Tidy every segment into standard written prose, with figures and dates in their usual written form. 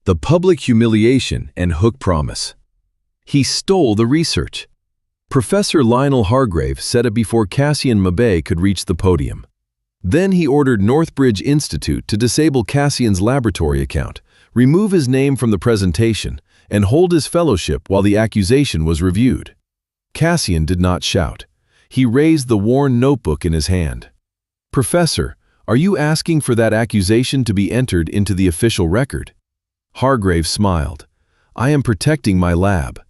The public humiliation and hook promise. He stole the research. Professor Lionel Hargrave said it before Cassian Mabey could reach the podium. Then he ordered Northbridge Institute to disable Cassian's laboratory account, remove his name from the presentation, and hold his fellowship while the accusation was reviewed. Cassian did not shout. He raised the worn notebook in his hand. "Professor, are you asking for that accusation to be entered into the official record?" Hargrave smiled. "I am protecting my lab."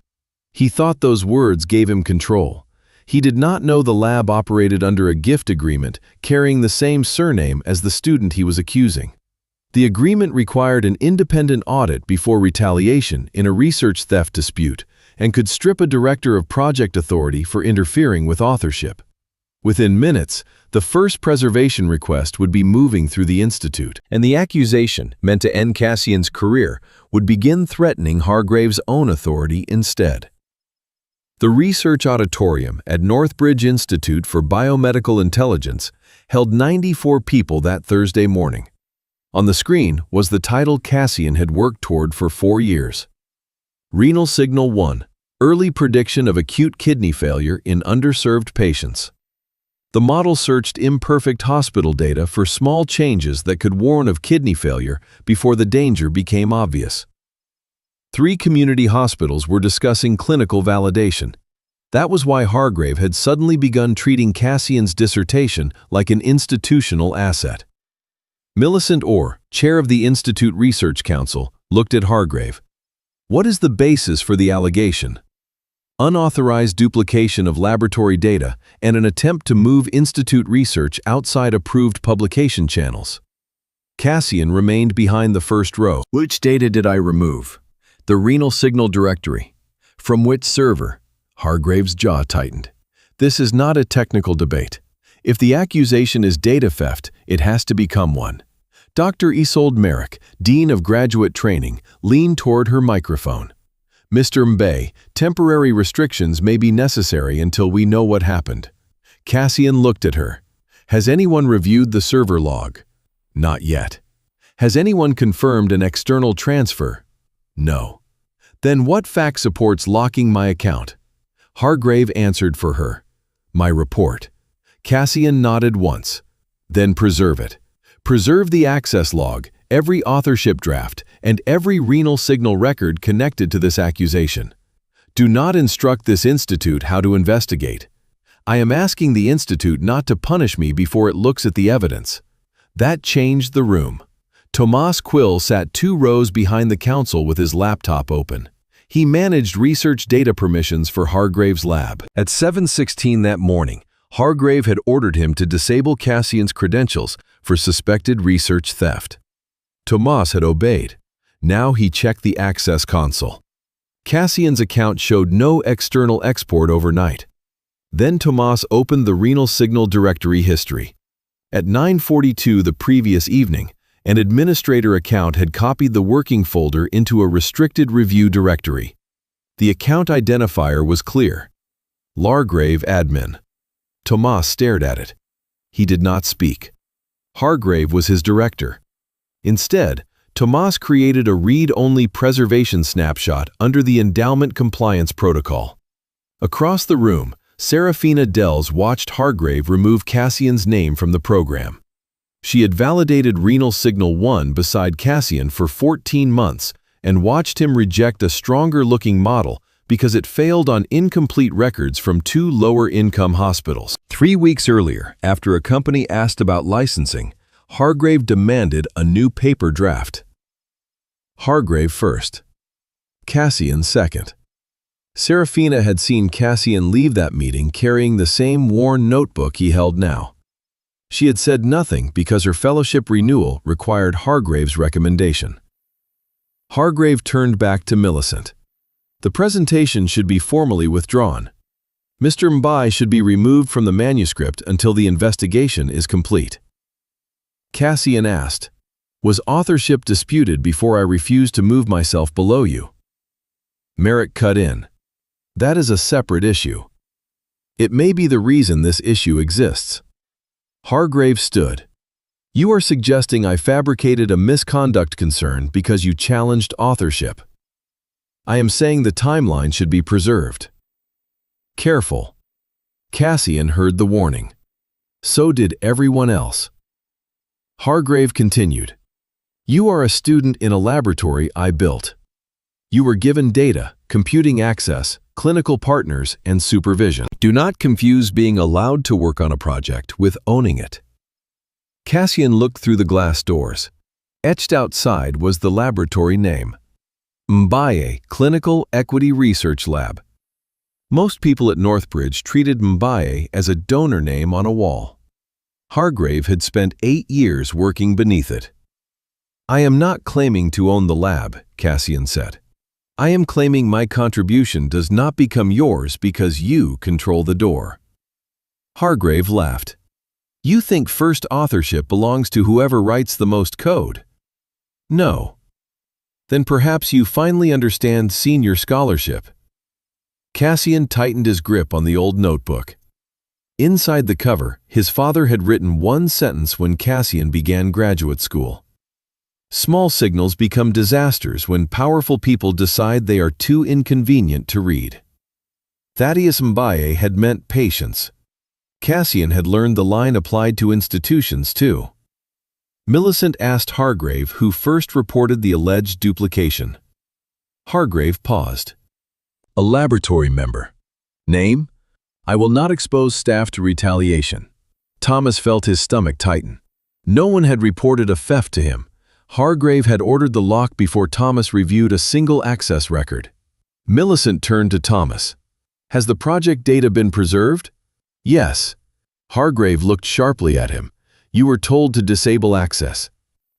He thought those words gave him control. He did not know the lab operated under a gift agreement carrying the same surname as the student he was accusing. The agreement required an independent audit before retaliation in a research theft dispute and could strip a director of project authority for interfering with authorship. Within minutes, the first preservation request would be moving through the institute, and the accusation, meant to end Cassian's career, would begin threatening Hargrave's own authority instead. The research auditorium at Northbridge Institute for Biomedical Intelligence held 94 people that Thursday morning. On the screen was the title Cassian had worked toward for 4 years. Renal Signal 1, Early Prediction of Acute Kidney Failure in Underserved Patients. The model searched imperfect hospital data for small changes that could warn of kidney failure before the danger became obvious. 3 community hospitals were discussing clinical validation. That was why Hargrave had suddenly begun treating Cassian's dissertation like an institutional asset. Millicent Orr, chair of the Institute Research Council, looked at Hargrave. "What is the basis for the allegation?" "Unauthorized duplication of laboratory data and an attempt to move institute research outside approved publication channels." Cassian remained behind the first row. "Which data did I remove?" "The renal signal directory." "From which server?" Hargrave's jaw tightened. "This is not a technical debate. If the accusation is data theft, it has to become one." Dr. Isolde Merrick, Dean of Graduate Training, leaned toward her microphone. "Mr. Mbaye, temporary restrictions may be necessary until we know what happened." Cassian looked at her. "Has anyone reviewed the server log?" "Not yet." "Has anyone confirmed an external transfer?" "No." "Then what fact supports locking my account?" Hargrave answered for her. "My report." Cassian nodded once. "Then preserve it. Preserve the access log, every authorship draft, and every renal signal record connected to this accusation. Do not instruct this institute how to investigate. I am asking the institute not to punish me before it looks at the evidence." That changed the room. Tomas Quill sat 2 rows behind the council with his laptop open. He managed research data permissions for Hargrave's lab. At 7:16 that morning, Hargrave had ordered him to disable Cassian's credentials for suspected research theft. Tomas had obeyed. Now he checked the access console. Cassian's account showed no external export overnight. Then Tomas opened the renal signal directory history. At 9:42 the previous evening, an administrator account had copied the working folder into a restricted review directory. The account identifier was clear. Largrave admin. Tomas stared at it. He did not speak. Hargrave was his director. Instead, Tomas created a read-only preservation snapshot under the endowment compliance protocol. Across the room, Serafina Dells watched Hargrave remove Cassian's name from the program. She had validated Renal Signal 1 beside Cassian for 14 months and watched him reject a stronger-looking model because it failed on incomplete records from 2 lower-income hospitals. 3 weeks earlier, after a company asked about licensing, Hargrave demanded a new paper draft. Hargrave first. Cassian second. Serafina had seen Cassian leave that meeting carrying the same worn notebook he held now. She had said nothing because her fellowship renewal required Hargrave's recommendation. Hargrave turned back to Millicent. "The presentation should be formally withdrawn. Mr. Mbaye should be removed from the manuscript until the investigation is complete." Cassian asked, "Was authorship disputed before I refused to move myself below you?" Merrick cut in. "That is a separate issue. It may be the reason this issue exists." Hargrave stood. You are suggesting I fabricated a misconduct concern because you challenged authorship. I am saying the timeline should be preserved. Careful. Cassian heard the warning. So did everyone else. Hargrave continued. You are a student in a laboratory I built. You were given data, computing access, clinical partners, and supervision. Do not confuse being allowed to work on a project with owning it. Cassian looked through the glass doors. Etched outside was the laboratory name. Mbaye Clinical Equity Research Lab. Most people at Northbridge treated Mbaye as a donor name on a wall. Hargrave had spent 8 years working beneath it. I am not claiming to own the lab, Cassian said. I am claiming my contribution does not become yours because you control the door. Hargrave laughed. You think first authorship belongs to whoever writes the most code? No. Then perhaps you finally understand senior scholarship. Cassian tightened his grip on the old notebook. Inside the cover, his father had written one sentence when Cassian began graduate school. Small signals become disasters when powerful people decide they are too inconvenient to read. Thaddeus Mbaye had meant patience. Cassian had learned the line applied to institutions too. Millicent asked Hargrave who first reported the alleged duplication. Hargrave paused. A laboratory member. Name? I will not expose staff to retaliation. Thomas felt his stomach tighten. No one had reported a theft to him. Hargrave had ordered the lock before Thomas reviewed a single access record. Millicent turned to Thomas. Has the project data been preserved? Yes. Hargrave looked sharply at him. You were told to disable access.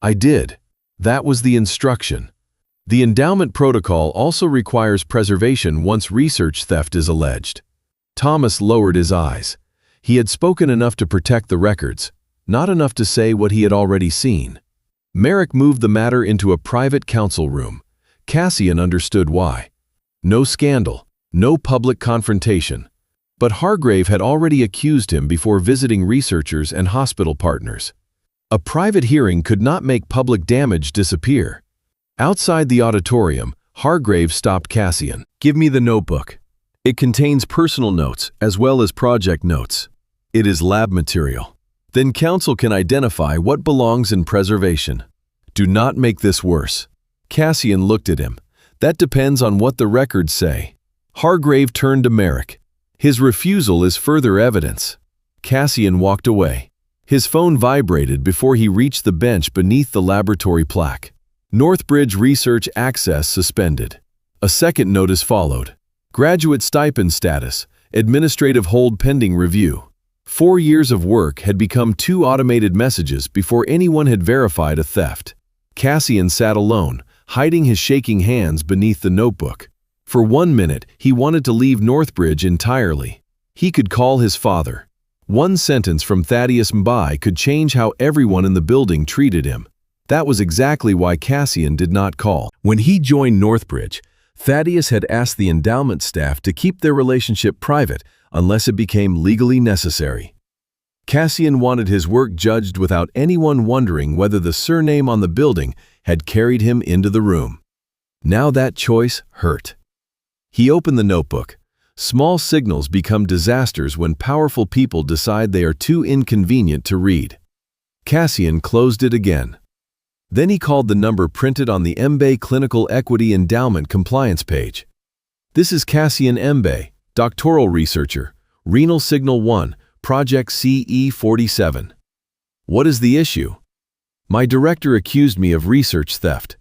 I did. That was the instruction. The endowment protocol also requires preservation once research theft is alleged. Thomas lowered his eyes. He had spoken enough to protect the records, not enough to say what he had already seen. Merrick moved the matter into a private council room. Cassian understood why. No scandal, no public confrontation. But Hargrave had already accused him before visiting researchers and hospital partners. A private hearing could not make public damage disappear. Outside the auditorium, Hargrave stopped Cassian. Give me the notebook. It contains personal notes as well as project notes. It is lab material. Then council can identify what belongs in preservation. Do not make this worse. Cassian looked at him. That depends on what the records say. Hargrave turned to Merrick. His refusal is further evidence. Cassian walked away. His phone vibrated before he reached the bench beneath the laboratory plaque. Northbridge Research Access suspended. A second notice followed. Graduate stipend status, administrative hold pending review. 4 years of work had become 2 automated messages before anyone had verified a theft. Cassian sat alone, hiding his shaking hands beneath the notebook. For 1 minute, he wanted to leave Northbridge entirely. He could call his father. One sentence from Thaddeus Mbaye could change how everyone in the building treated him. That was exactly why Cassian did not call. When he joined Northbridge, Thaddeus had asked the endowment staff to keep their relationship private unless it became legally necessary. Cassian wanted his work judged without anyone wondering whether the surname on the building had carried him into the room. Now that choice hurt. He opened the notebook. Small signals become disasters when powerful people decide they are too inconvenient to read. Cassian closed it again. Then he called the number printed on the Mbaye Clinical Equity Endowment Compliance page. This is Cassian Mbaye, doctoral researcher, Renal Signal 1, Project CE47. What is the issue? My director accused me of research theft.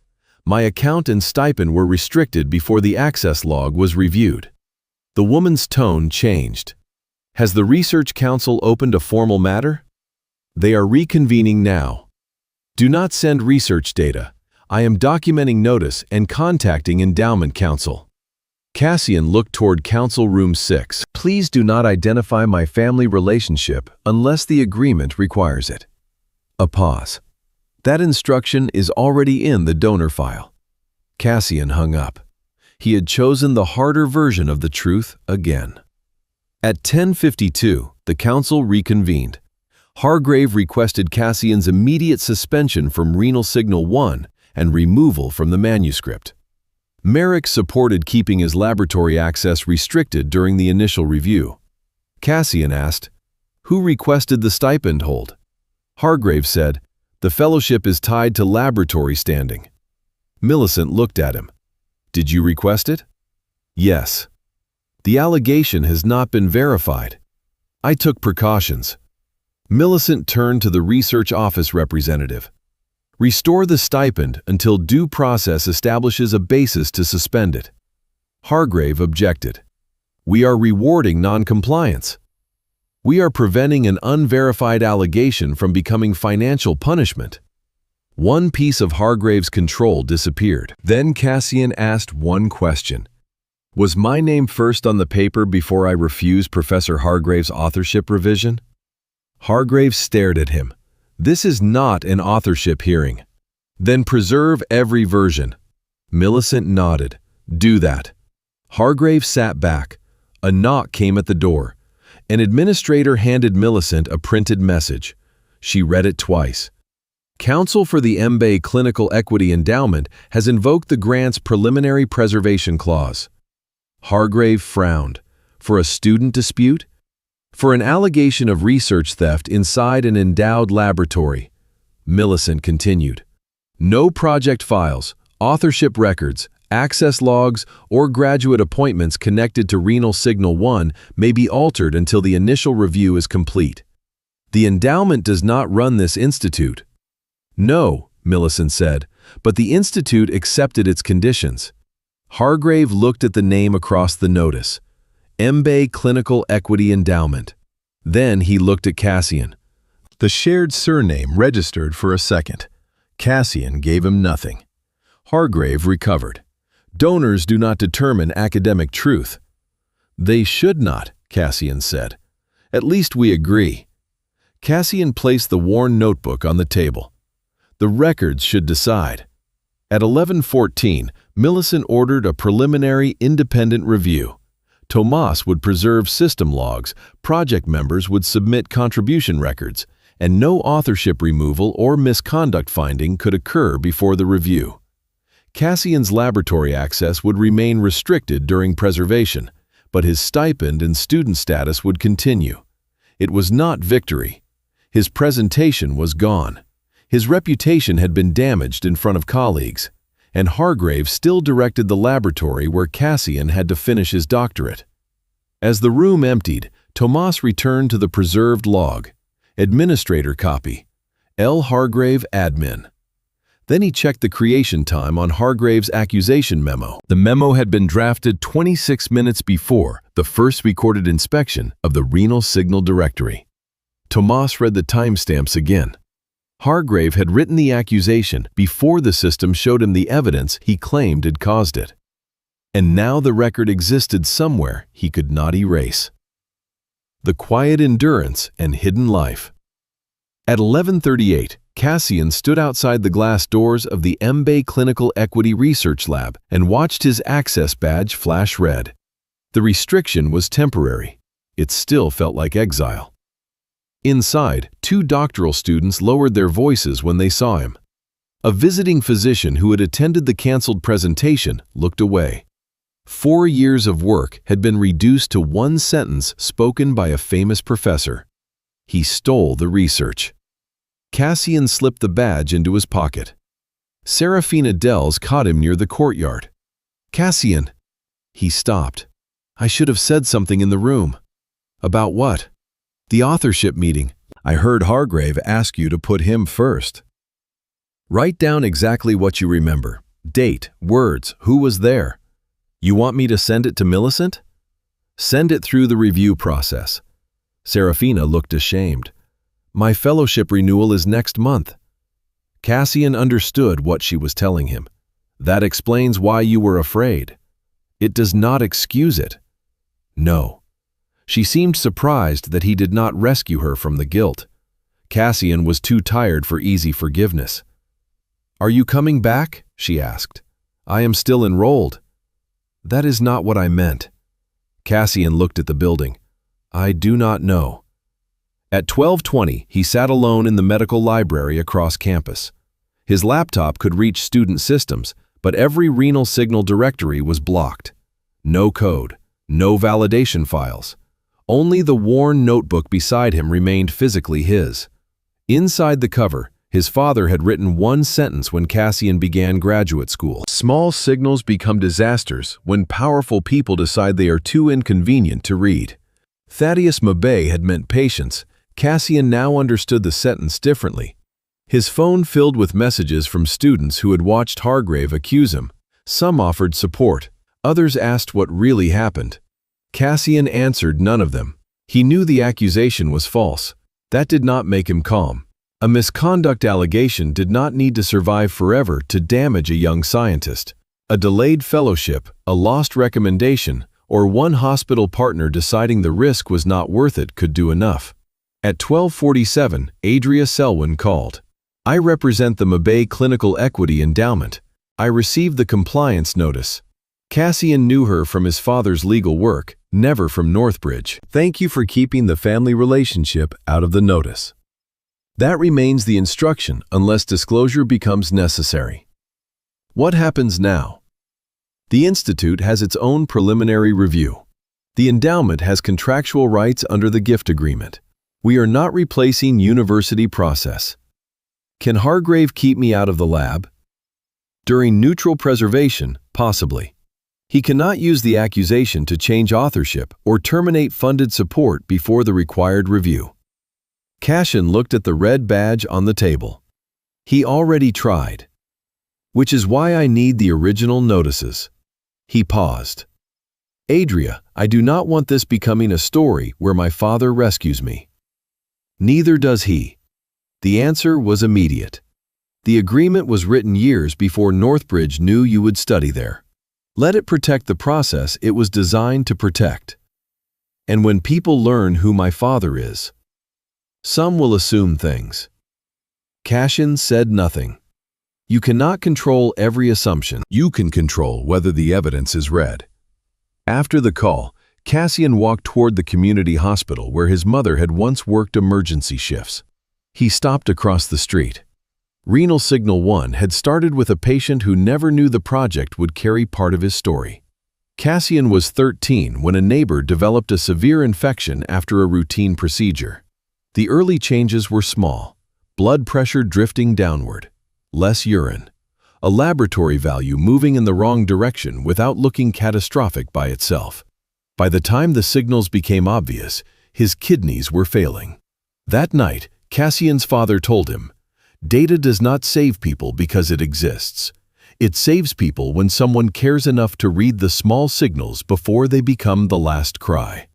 My account and stipend were restricted before the access log was reviewed. The woman's tone changed. Has the Research Council opened a formal matter? They are reconvening now. Do not send research data. I am documenting notice and contacting Endowment Council. Cassian looked toward Council Room 6. Please do not identify my family relationship unless the agreement requires it. A pause. That instruction is already in the donor file. Cassian hung up. He had chosen the harder version of the truth again. At 10:52, the council reconvened. Hargrave requested Cassian's immediate suspension from renal signal 1 and removal from the manuscript. Merrick supported keeping his laboratory access restricted during the initial review. Cassian asked, "Who requested the stipend hold?" Hargrave said, "The fellowship is tied to laboratory standing." Millicent looked at him. "Did you request it?" "Yes." "The allegation has not been verified." "I took precautions." Millicent turned to the research office representative. "Restore the stipend until due process establishes a basis to suspend it." Hargrave objected. "We are rewarding noncompliance. We are preventing an unverified allegation from becoming financial punishment." One piece of Hargrave's control disappeared. Then Cassian asked one question. "Was my name first on the paper before I refused Professor Hargrave's authorship revision?" Hargrave stared at him. "This is not an authorship hearing." "Then preserve every version." Millicent nodded. "Do that." Hargrave sat back. A knock came at the door. An administrator handed Millicent a printed message. She read it twice. "Counsel for the MBA Clinical Equity Endowment has invoked the grant's preliminary preservation clause." Hargrave frowned. "For a student dispute? For an allegation of research theft inside an endowed laboratory?" Millicent continued. "No project files, authorship records, access logs, or graduate appointments connected to renal signal 1 may be altered until the initial review is complete. The endowment does not run this institute." "No," Millicent said, "but the institute accepted its conditions." Hargrave looked at the name across the notice. MBA Clinical Equity Endowment. Then he looked at Cassian. The shared surname registered for a second. Cassian gave him nothing. Hargrave recovered. "Donors do not determine academic truth." "They should not," Cassian said. "At least we agree." Cassian placed the worn notebook on the table. "The records should decide." At 11:14, Millicent ordered a preliminary independent review. Tomas would preserve system logs, project members would submit contribution records, and no authorship removal or misconduct finding could occur before the review. Cassian's laboratory access would remain restricted during preservation, but his stipend and student status would continue. It was not victory. His presentation was gone. His reputation had been damaged in front of colleagues, and Hargrave still directed the laboratory where Cassian had to finish his doctorate. As the room emptied, Tomas returned to the preserved log. Administrator copy. L. Hargrave, admin. Then he checked the creation time on Hargrave's accusation memo. The memo had been drafted 26 minutes before the first recorded inspection of the renal signal directory. Tomas read the timestamps again. Hargrave had written the accusation before the system showed him the evidence he claimed had caused it. And now the record existed somewhere he could not erase. The quiet endurance and hidden life. At 11:38, Cassian stood outside the glass doors of the MBA Clinical Equity Research Lab and watched his access badge flash red. The restriction was temporary. It still felt like exile. Inside, 2 doctoral students lowered their voices when they saw him. A visiting physician who had attended the canceled presentation looked away. 4 years of work had been reduced to one sentence spoken by a famous professor. He stole the research. Cassian slipped the badge into his pocket. Serafina Dells caught him near the courtyard. "Cassian!" He stopped. "I should have said something in the room." "About what?" "The authorship meeting. I heard Hargrave ask you to put him first." "Write down exactly what you remember. Date, words, who was there. You want me to send it to Millicent?" "Send it through the review process." Serafina looked ashamed. "My fellowship renewal is next month." Cassian understood what she was telling him. "That explains why you were afraid." "It does not excuse it." "No." She seemed surprised that he did not rescue her from the guilt. Cassian was too tired for easy forgiveness. "Are you coming back?" she asked. "I am still enrolled." "That is not what I meant." Cassian looked at the building. "I do not know." At 12:20, he sat alone in the medical library across campus. His laptop could reach student systems, but every renal signal directory was blocked. No code, no validation files. Only the worn notebook beside him remained physically his. Inside the cover, his father had written one sentence when Cassian began graduate school. Small signals become disasters when powerful people decide they are too inconvenient to read. Thaddeus Mabey had meant patience. Cassian now understood the sentence differently. His phone filled with messages from students who had watched Hargrave accuse him. Some offered support. Others asked what really happened. Cassian answered none of them. He knew the accusation was false. That did not make him calm. A misconduct allegation did not need to survive forever to damage a young scientist. A delayed fellowship, a lost recommendation, or one hospital partner deciding the risk was not worth it could do enough. At 12:47, Adria Selwyn called. "I represent the Mabey Clinical Equity Endowment. I received the compliance notice." Cassian knew her from his father's legal work, never from Northbridge. "Thank you for keeping the family relationship out of the notice. That remains the instruction unless disclosure becomes necessary." What happens now? The Institute has its own preliminary review. The endowment has contractual rights under the gift agreement. We are not replacing university process. Can Hargrave keep me out of the lab? During neutral preservation, possibly. He cannot use the accusation to change authorship or terminate funded support before the required review. Cassian looked at the red badge on the table. He already tried. Which is why I need the original notices. He paused. "Adria, I do not want this becoming a story where my father rescues me." Neither does he. The answer was immediate. The agreement was written years before Northbridge knew you would study there. Let it protect the process it was designed to protect. And when people learn who my father is, some will assume things. Cassian said nothing. You cannot control every assumption. You can control whether the evidence is read. After the call, Cassian walked toward the community hospital where his mother had once worked emergency shifts. He stopped across the street. Renal Signal 1 had started with a patient who never knew the project would carry part of his story. Cassian was 13 when a neighbor developed a severe infection after a routine procedure. The early changes were small, blood pressure drifting downward, less urine, a laboratory value moving in the wrong direction without looking catastrophic by itself. By the time the signals became obvious, his kidneys were failing. That night, Cassian's father told him, "Data does not save people because it exists. It saves people when someone cares enough to read the small signals before they become the last cry."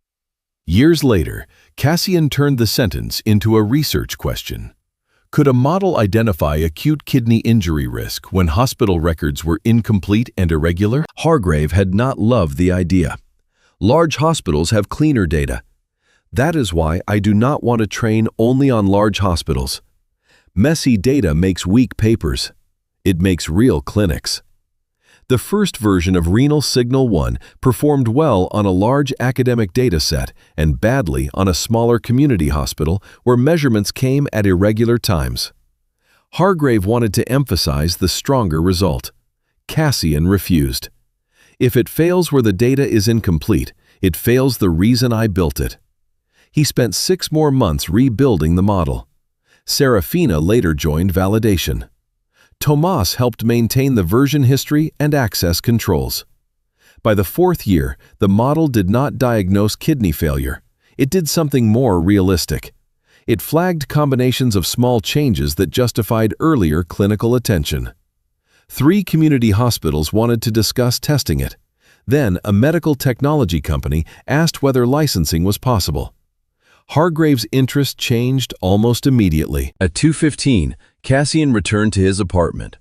Years later, Cassian turned the sentence into a research question. Could a model identify acute kidney injury risk when hospital records were incomplete and irregular? Hargrave had not loved the idea. Large hospitals have cleaner data. That is why I do not want to train only on large hospitals. Messy data makes weak papers. It makes real clinics. The first version of Renal Signal 1 performed well on a large academic data set and badly on a smaller community hospital where measurements came at irregular times. Hargrave wanted to emphasize the stronger result. Cassian refused. If it fails where the data is incomplete, it fails the reason I built it. He spent 6 more months rebuilding the model. Serafina later joined validation. Tomas helped maintain the version history and access controls. By the 4th year, the model did not diagnose kidney failure. It did something more realistic. It flagged combinations of small changes that justified earlier clinical attention. 3 community hospitals wanted to discuss testing it. Then, a medical technology company asked whether licensing was possible. Hargrave's interest changed almost immediately. At 2:15, Cassian returned to his apartment.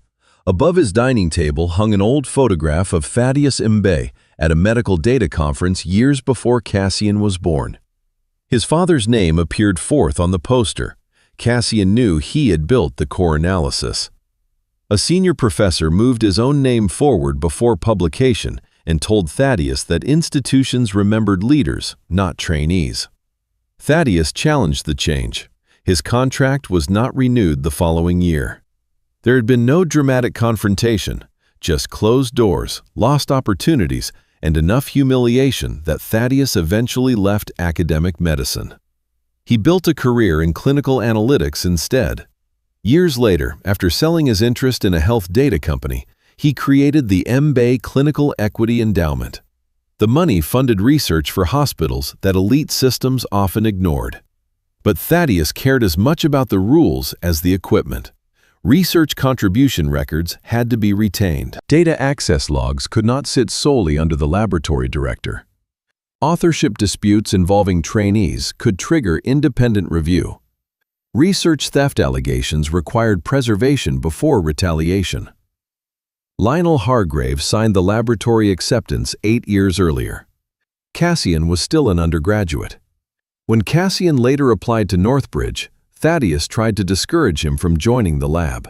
Above his dining table hung an old photograph of Thaddeus Mabey at a medical data conference years before Cassian was born. His father's name appeared fourth on the poster. Cassian knew he had built the core analysis. A senior professor moved his own name forward before publication and told Thaddeus that institutions remembered leaders, not trainees. Thaddeus challenged the change. His contract was not renewed the following year. There had been no dramatic confrontation, just closed doors, lost opportunities, and enough humiliation that Thaddeus eventually left academic medicine. He built a career in clinical analytics instead. Years later, after selling his interest in a health data company, he created the MBA Clinical Equity Endowment. The money funded research for hospitals that elite systems often ignored. But Thaddeus cared as much about the rules as the equipment. Research contribution records had to be retained. Data access logs could not sit solely under the laboratory director. Authorship disputes involving trainees could trigger independent review. Research theft allegations required preservation before retaliation. Lionel Hargrave signed the laboratory acceptance 8 years earlier. Cassian was still an undergraduate. When Cassian later applied to Northbridge, Thaddeus tried to discourage him from joining the lab.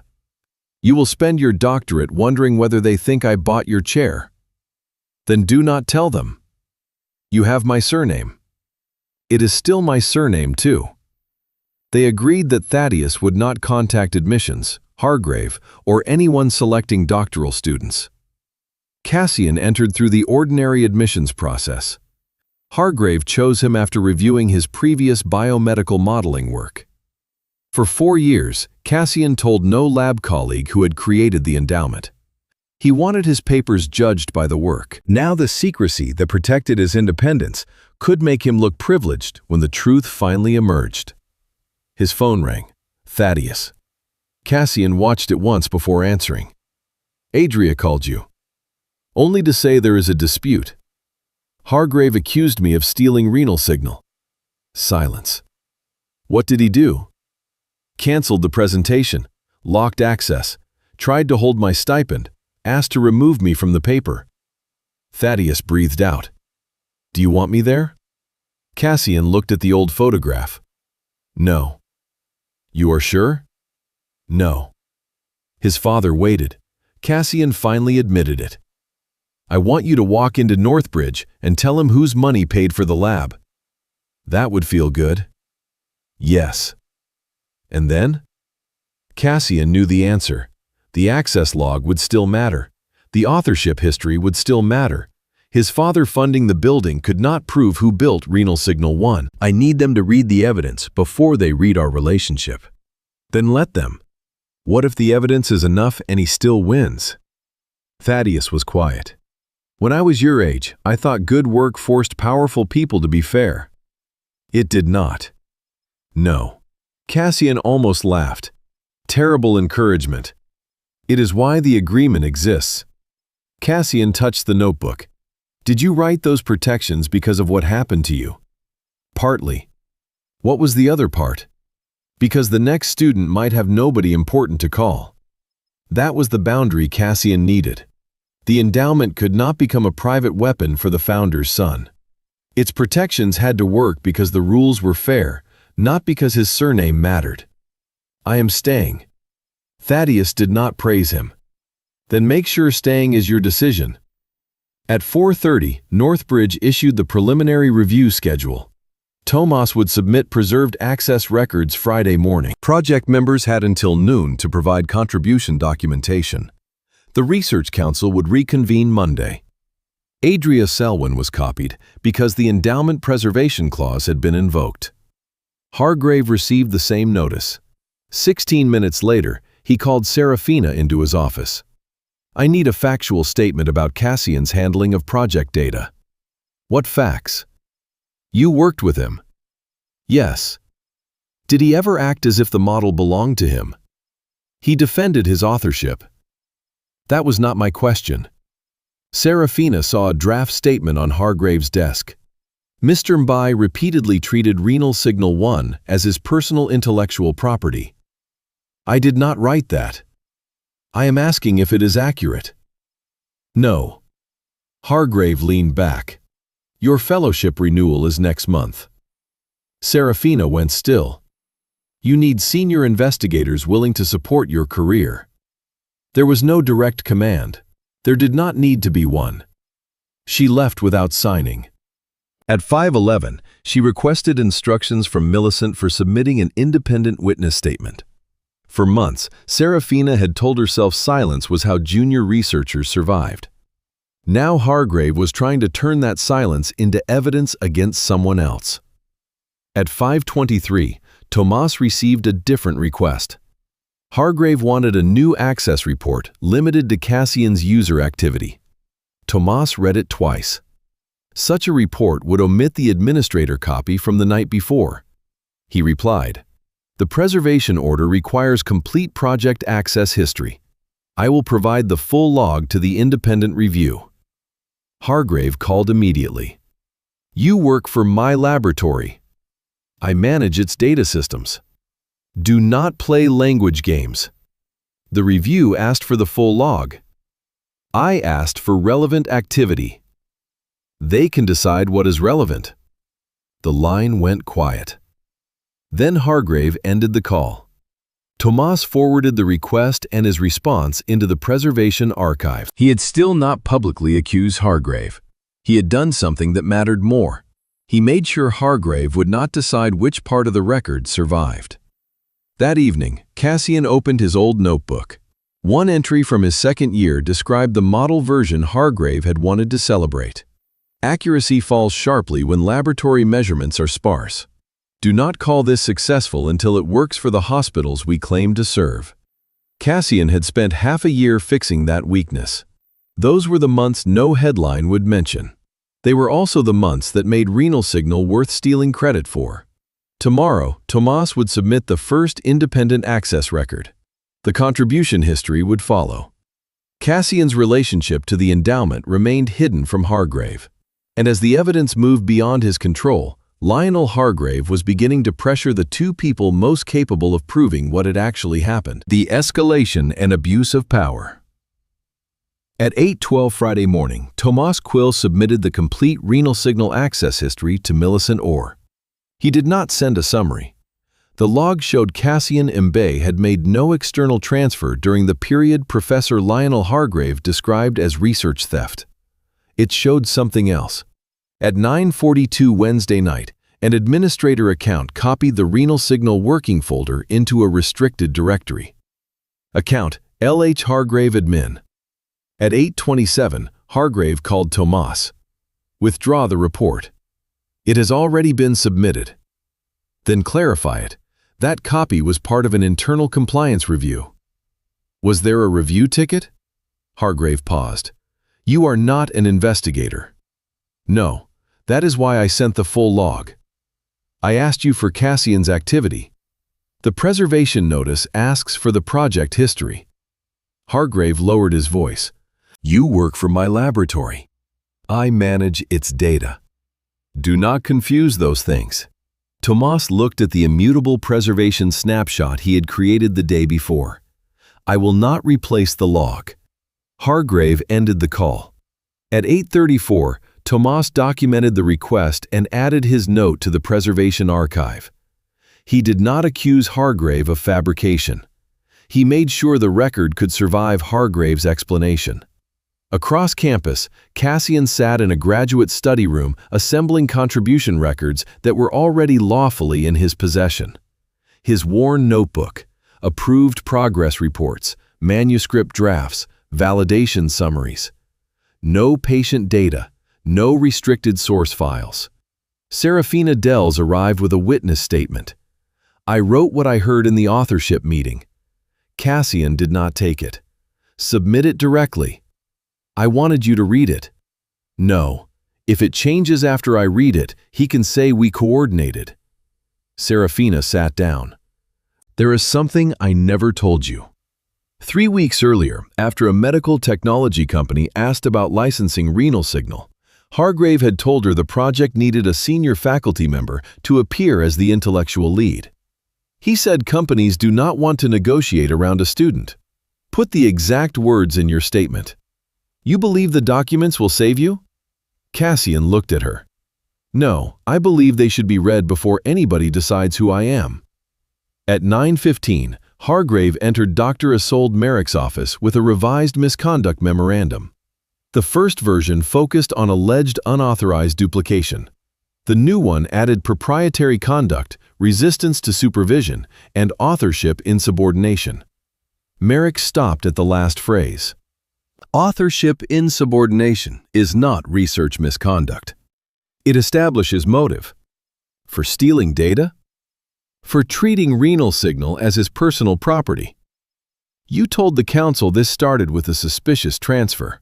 "You will spend your doctorate wondering whether they think I bought your chair. Then do not tell them. You have my surname. It is still my surname too." They agreed that Thaddeus would not contact admissions, Hargrave, or anyone selecting doctoral students. Cassian entered through the ordinary admissions process. Hargrave chose him after reviewing his previous biomedical modeling work. For 4 years, Cassian told no lab colleague who had created the endowment. He wanted his papers judged by the work. Now the secrecy that protected his independence could make him look privileged when the truth finally emerged. His phone rang. Thaddeus. Cassian watched it once before answering. "Adria called you. Only to say there is a dispute. Hargrave accused me of stealing renal signal." Silence. "What did he do?" "Cancelled the presentation, locked access, tried to hold my stipend, asked to remove me from the paper." Thaddeus breathed out. "Do you want me there?" Cassian looked at the old photograph. "No." "You are sure?" "No." His father waited. Cassian finally admitted it. "I want you to walk into Northbridge and tell him whose money paid for the lab." "That would feel good." "Yes." "And then?" Cassian knew the answer. The access log would still matter. The authorship history would still matter. His father funding the building could not prove who built Renal Signal 1. "I need them to read the evidence before they read our relationship." "Then let them. What if the evidence is enough and he still wins?" Thaddeus was quiet. "When I was your age, I thought good work forced powerful people to be fair." It did not. "No." Cassian almost laughed. "Terrible encouragement. It is why the agreement exists." Cassian touched the notebook. "Did you write those protections because of what happened to you?" "Partly." "What was the other part?" "Because the next student might have nobody important to call." That was the boundary Cassian needed. The endowment could not become a private weapon for the founder's son. Its protections had to work because the rules were fair, not because his surname mattered. "I am staying." Thaddeus did not praise him. "Then make sure staying is your decision." At 4:30, Northbridge issued the preliminary review schedule. Tomas would submit preserved access records Friday morning. Project members had until noon to provide contribution documentation. The Research Council would reconvene Monday. Adria Selwyn was copied because the endowment preservation clause had been invoked. Hargrave received the same notice. 16 minutes later, he called Serafina into his office. "I need a factual statement about Cassian's handling of project data." "What facts?" "You worked with him." "Yes." "Did he ever act as if the model belonged to him?" "He defended his authorship." "That was not my question." Serafina saw a draft statement on Hargrave's desk. Mr. Mbai repeatedly treated Renal Signal 1 as his personal intellectual property. "I did not write that. I am asking if it is accurate." "No." Hargrave leaned back. "Your fellowship renewal is next month." Serafina went still. "You need senior investigators willing to support your career." There was no direct command. There did not need to be one. She left without signing. At 5:11, she requested instructions from Millicent for submitting an independent witness statement. For months, Serafina had told herself silence was how junior researchers survived. Now Hargrave was trying to turn that silence into evidence against someone else. At 5:23, Tomas received a different request. Hargrave wanted a new access report limited to Cassian's user activity. Tomas read it twice. Such a report would omit the administrator copy from the night before. He replied, "The preservation order requires complete project access history. I will provide the full log to the independent review." Hargrave called immediately. "You work for my laboratory. I manage its data systems. Do not play language games." The review asked for the full log. I asked for relevant activity. They can decide what is relevant. The line went quiet. Then Hargrave ended the call. Tomas forwarded the request and his response into the preservation archive. He had still not publicly accused Hargrave. He had done something that mattered more. He made sure Hargrave would not decide which part of the record survived. That evening, Cassian opened his old notebook. One entry from his second year described the model version Hargrave had wanted to celebrate. Accuracy falls sharply when laboratory measurements are sparse. Do not call this successful until it works for the hospitals we claim to serve. Cassian had spent half a year fixing that weakness. Those were the months no headline would mention. They were also the months that made renal signal worth stealing credit for. Tomorrow, Tomas would submit the first independent access record. The contribution history would follow. Cassian's relationship to the endowment remained hidden from Hargrave. And as the evidence moved beyond his control, Lionel Hargrave was beginning to pressure the two people most capable of proving what had actually happened: the escalation and abuse of power. At 8:12 Friday morning, Tomas Quill submitted the complete renal signal access history to Millicent Orr. He did not send a summary. The log showed Cassian Mbe had made no external transfer during the period Professor Lionel Hargrave described as research theft. It showed something else. At 9:42 Wednesday night, an administrator account copied the renal signal working folder into a restricted directory. Account LH Hargrave admin. At 8:27, Hargrave called Tomas. "Withdraw the report. It has already been submitted." "Then clarify it. That copy was part of an internal compliance review." "Was there a review ticket?" Hargrave paused. "You are not an investigator." "No. That is why I sent the full log. I asked you for Cassian's activity. The preservation notice asks for the project history." Hargrave lowered his voice. "You work for my laboratory. I manage its data. Do not confuse those things." Tomas looked at the immutable preservation snapshot he had created the day before. "I will not replace the log." Hargrave ended the call. At 8:34, Tomas documented the request and added his note to the preservation archive. He did not accuse Hargrave of fabrication. He made sure the record could survive Hargrave's explanation. Across campus, Cassian sat in a graduate study room assembling contribution records that were already lawfully in his possession. His worn notebook, approved progress reports, manuscript drafts, validation summaries. No patient data, no restricted source files. Serafina Dells arrived with a witness statement. "I wrote what I heard in the authorship meeting." Cassian did not take it. "Submit it directly." "I wanted you to read it." "No. If it changes after I read it, he can say we coordinated." Serafina sat down. "There is something I never told you." 3 weeks earlier, after a medical technology company asked about licensing renal signal, Hargrave had told her the project needed a senior faculty member to appear as the intellectual lead. He said companies do not want to negotiate around a student. Put the exact words in your statement. "You believe the documents will save you?" Cassian looked at her. "No, I believe they should be read before anybody decides who I am." At 9:15, Hargrave entered Dr. Isolde Merrick's office with a revised misconduct memorandum. The first version focused on alleged unauthorized duplication. The new one added proprietary conduct, resistance to supervision, and authorship insubordination. Merrick stopped at the last phrase. Authorship insubordination is not research misconduct. It establishes motive. For stealing data? For treating renal signal as his personal property. You told the council this started with a suspicious transfer.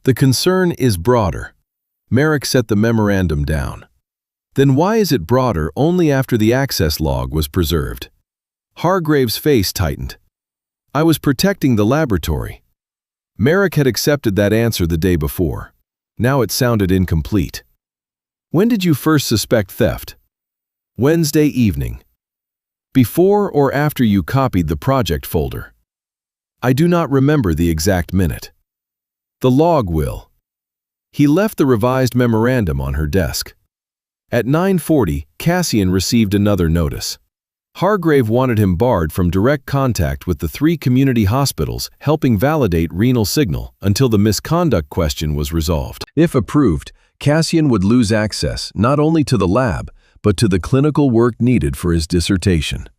The concern is broader. Merrick set the memorandum down. Then why is it broader only after the access log was preserved? Hargrave's face tightened. I was protecting the laboratory. Merrick had accepted that answer the day before. Now it sounded incomplete. When did you first suspect theft? Wednesday evening. Before or after you copied the project folder? I do not remember the exact minute. The log will. He left the revised memorandum on her desk. At 9:40, Cassian received another notice. Hargrave wanted him barred from direct contact with the 3 community hospitals helping validate renal signal until the misconduct question was resolved. If approved, Cassian would lose access not only to the lab, but to the clinical work needed for his dissertation.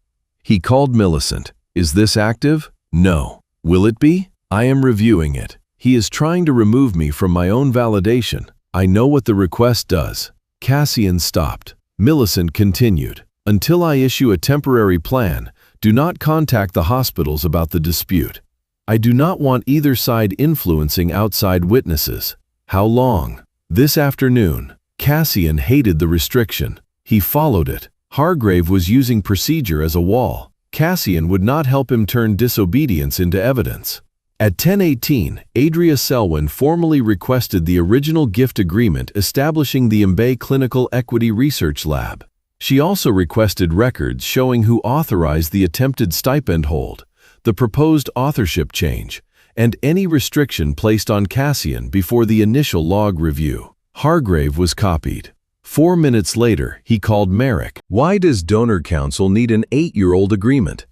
He called Millicent. Is this active? No. Will it be? I am reviewing it. He is trying to remove me from my own validation. I know what the request does. Cassian stopped. Millicent continued. Until I issue a temporary plan, do not contact the hospitals about the dispute. I do not want either side influencing outside witnesses. How long? This afternoon. Cassian hated the restriction. He followed it. Hargrave was using procedure as a wall. Cassian would not help him turn disobedience into evidence. At 10:18, Adria Selwyn formally requested the original gift agreement establishing the MBA Clinical Equity Research Lab. She also requested records showing who authorized the attempted stipend hold, the proposed authorship change, and any restriction placed on Cassian before the initial log review. Hargrave was copied. 4 minutes later, he called Merrick. Why does Donor Council need an 8-year-old agreement?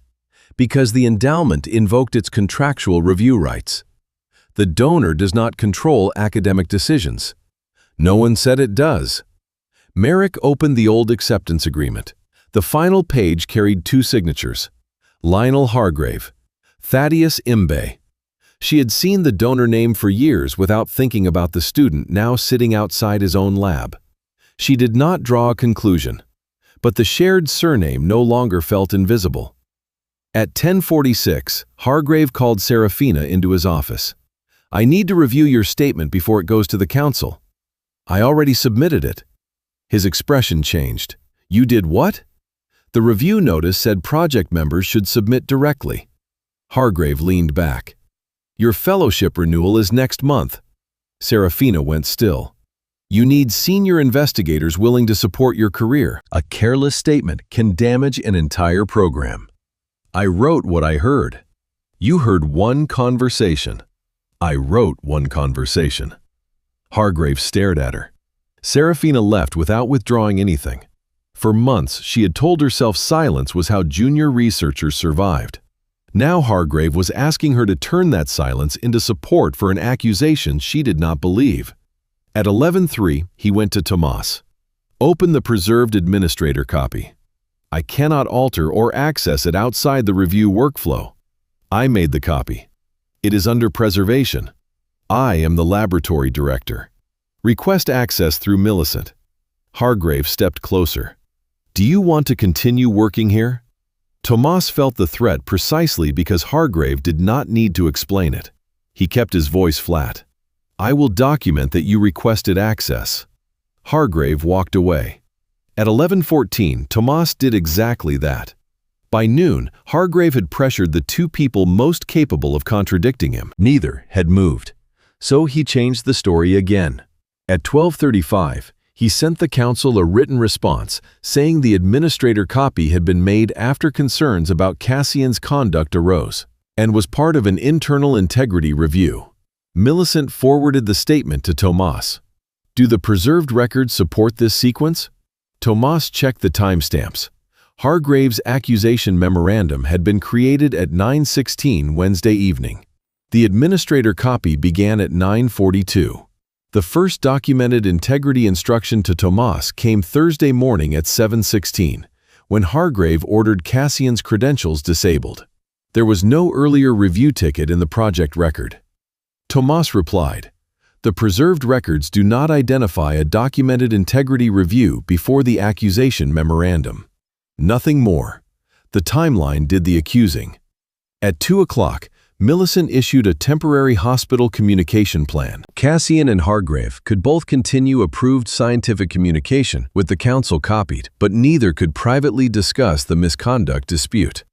Because the endowment invoked its contractual review rights. The donor does not control academic decisions. No one said it does. Merrick opened the old acceptance agreement. The final page carried 2 signatures. Lionel Hargrave, Thaddeus Imbe. She had seen the donor name for years without thinking about the student now sitting outside his own lab. She did not draw a conclusion, but the shared surname no longer felt invisible. At 10:46, Hargrave called Serafina into his office. I need to review your statement before it goes to the council. I already submitted it. His expression changed. You did what? The review notice said project members should submit directly. Hargrave leaned back. Your fellowship renewal is next month. Serafina went still. You need senior investigators willing to support your career. A careless statement can damage an entire program. I wrote what I heard. You heard one conversation. I wrote one conversation. Hargrave stared at her. Serafina left without withdrawing anything. For months, she had told herself silence was how junior researchers survived. Now Hargrave was asking her to turn that silence into support for an accusation she did not believe. At 11:03, he went to Tomas. Open the preserved administrator copy. I cannot alter or access it outside the review workflow. I made the copy. It is under preservation. I am the laboratory director. Request access through Millicent. Hargrave stepped closer. Do you want to continue working here? Tomas felt the threat precisely because Hargrave did not need to explain it. He kept his voice flat. I will document that you requested access. Hargrave walked away. At 11:14, Tomas did exactly that. By noon, Hargrave had pressured the 2 people most capable of contradicting him. Neither had moved. So he changed the story again. At 12:35, he sent the council a written response saying the administrator copy had been made after concerns about Cassian's conduct arose and was part of an internal integrity review. Millicent forwarded the statement to Tomas. Do the preserved records support this sequence? Tomas checked the timestamps. Hargrave's accusation memorandum had been created at 9:16 Wednesday evening. The administrator copy began at 9:42. The first documented integrity instruction to Tomas came Thursday morning at 7:16, when Hargrave ordered Cassian's credentials disabled. There was no earlier review ticket in the project record. Tomas replied, "The preserved records do not identify a documented integrity review before the accusation memorandum." Nothing more. The timeline did the accusing. At 2 o'clock, Millicent issued a temporary hospital communication plan. Cassian and Hargrave could both continue approved scientific communication with the counsel copied, but neither could privately discuss the misconduct dispute.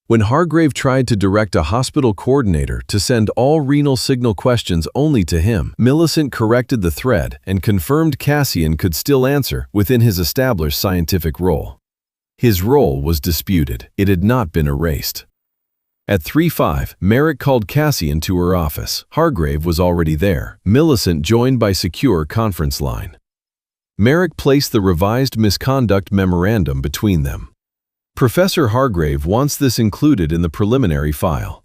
When Hargrave tried to direct a hospital coordinator to send all renal signal questions only to him, Millicent corrected the thread and confirmed Cassian could still answer within his established scientific role. His role was disputed. It had not been erased. At 3:05, Merrick called Cassian to her office. Hargrave was already there. Millicent joined by secure conference line. Merrick placed the revised misconduct memorandum between them. "Professor Hargrave wants this included in the preliminary file."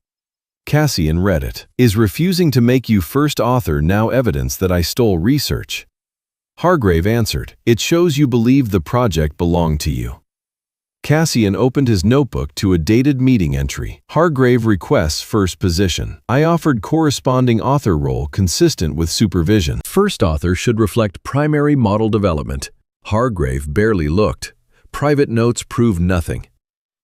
Cassian read it. "Is refusing to make you first author now evidence that I stole research?" Hargrave answered, "It shows you believe the project belonged to you." Cassian opened his notebook to a dated meeting entry. "Hargrave requests first position. I offered corresponding author role consistent with supervision. First author should reflect primary model development." Hargrave barely looked. "Private notes prove nothing."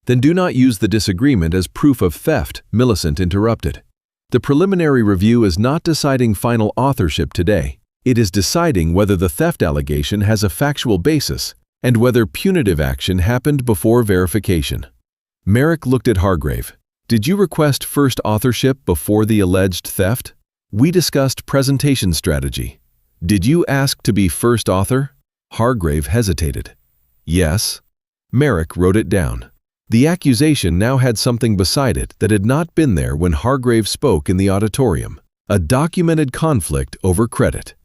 "Then do not use the disagreement as proof of theft," Millicent interrupted. "The preliminary review is not deciding final authorship today. It is deciding whether the theft allegation has a factual basis and whether punitive action happened before verification." Merrick looked at Hargrave. "Did you request first authorship before the alleged theft?" "We discussed presentation strategy." "Did you ask to be first author?" Hargrave hesitated. "Yes." Merrick wrote it down. The accusation now had something beside it that had not been there when Hargrave spoke in the auditorium: a documented conflict over credit.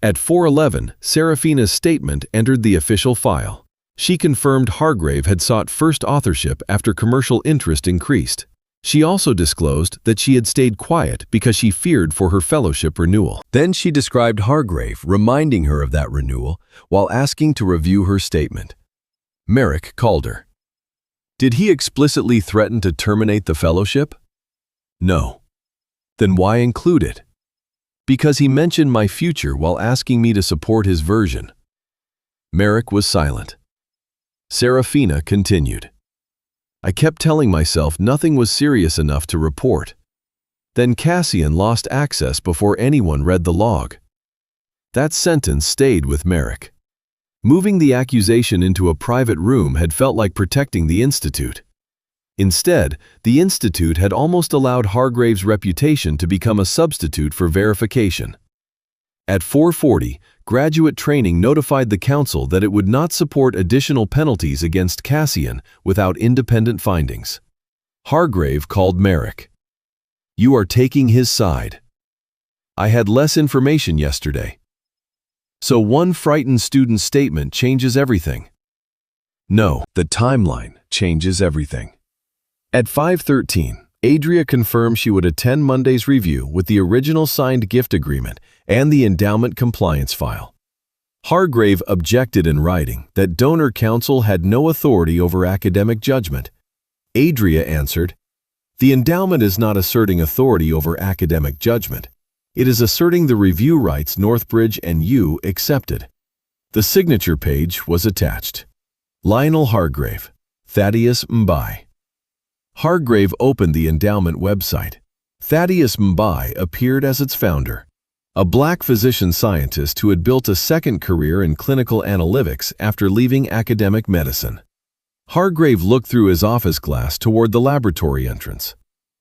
At 4:11, Serafina's statement entered the official file. She confirmed Hargrave had sought first authorship after commercial interest increased. She also disclosed that she had stayed quiet because she feared for her fellowship renewal. Then she described Hargrave reminding her of that renewal while asking to review her statement. Merrick called her. "Did he explicitly threaten to terminate the fellowship?" "No." "Then why include it?" "Because he mentioned my future while asking me to support his version." Merrick was silent. Serafina continued. "I kept telling myself nothing was serious enough to report. Then Cassian lost access before anyone read the log." That sentence stayed with Merrick. Moving the accusation into a private room had felt like protecting the Institute. Instead, the Institute had almost allowed Hargrave's reputation to become a substitute for verification. At 4:40, graduate training notified the council that it would not support additional penalties against Cassian without independent findings. Hargrave called Merrick. "You are taking his side." "I had less information yesterday." "So one frightened student's statement changes everything?" "No, the timeline changes everything." At 5:13, Adria confirmed she would attend Monday's review with the original signed gift agreement and the endowment compliance file. Hargrave objected in writing that donor council had no authority over academic judgment. Adria answered, "The endowment is not asserting authority over academic judgment. It is asserting the review rights Northbridge and you accepted." The signature page was attached. Lionel Hargrave, Thaddeus Mbai. Hargrave opened the endowment website. Thaddeus Mbai appeared as its founder, a black physician scientist who had built a second career in clinical analytics after leaving academic medicine. Hargrave looked through his office glass toward the laboratory entrance.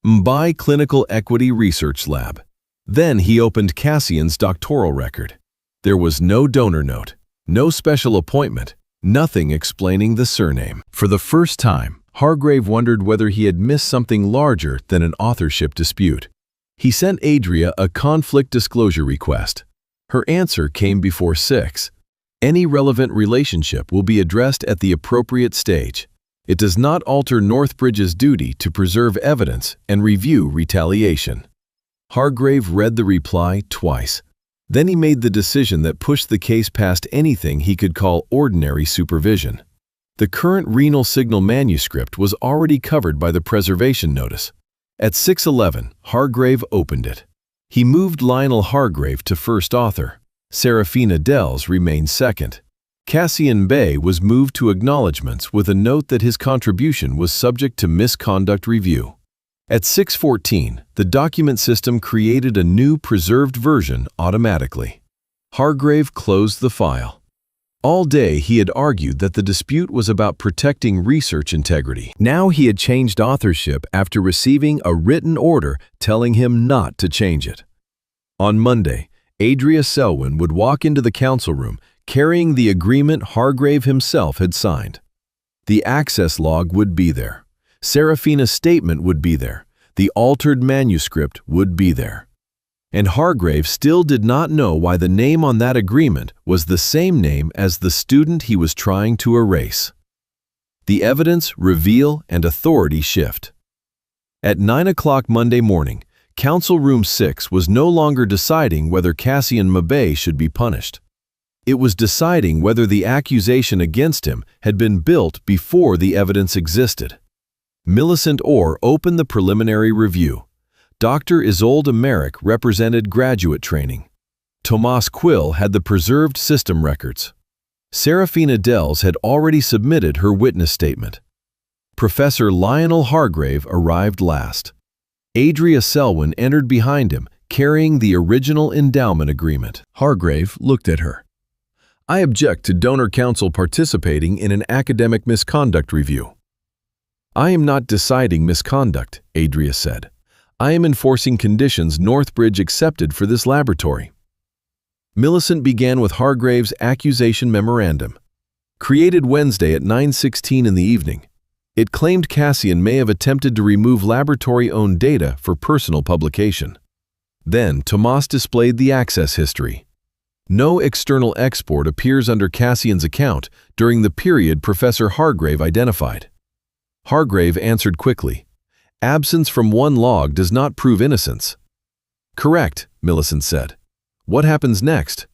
Mbai Clinical Equity Research Lab. Then he opened Cassian's doctoral record. There was no donor note, no special appointment, nothing explaining the surname. For the first time, Hargrave wondered whether he had missed something larger than an authorship dispute. He sent Adria a conflict disclosure request. Her answer came before 6. Any relevant relationship will be addressed at the appropriate stage. It does not alter Northbridge's duty to preserve evidence and review retaliation. Hargrave read the reply twice. Then he made the decision that pushed the case past anything he could call ordinary supervision. The current renal signal manuscript was already covered by the preservation notice. At 6:11, Hargrave opened it. He moved Lionel Hargrave to first author. Serafina Dells remained second. Cassian Bay was moved to acknowledgments with a note that his contribution was subject to misconduct review. At 6:14, the document system created a new preserved version automatically. Hargrave closed the file. All day he had argued that the dispute was about protecting research integrity. Now he had changed authorship after receiving a written order telling him not to change it. On Monday, Adria Selwyn would walk into the council room carrying the agreement Hargrave himself had signed. The access log would be there. Serafina's statement would be there. The altered manuscript would be there. And Hargrave still did not know why the name on that agreement was the same name as the student he was trying to erase. The evidence, reveal, and authority shift. At 9 o'clock Monday morning, Council Room 6 was no longer deciding whether Cassian Mabay should be punished. It was deciding whether the accusation against him had been built before the evidence existed. Millicent Orr opened the preliminary review. Dr. Isolde Merrick represented graduate training. Tomas Quill had the preserved system records. Serafina Dells had already submitted her witness statement. Professor Lionel Hargrave arrived last. Adria Selwyn entered behind him, carrying the original endowment agreement. Hargrave looked at her. "I object to donor council participating in an academic misconduct review." "I am not deciding misconduct," Adria said. "I am enforcing conditions Northbridge accepted for this laboratory." Millicent began with Hargrave's accusation memorandum. Created Wednesday at 9:16 in the evening, it claimed Cassian may have attempted to remove laboratory-owned data for personal publication. Then Tomas displayed the access history. No external export appears under Cassian's account during the period Professor Hargrave identified. Hargrave answered quickly. "Absence from one log does not prove innocence." "Correct," Millicent said. "What happens next?"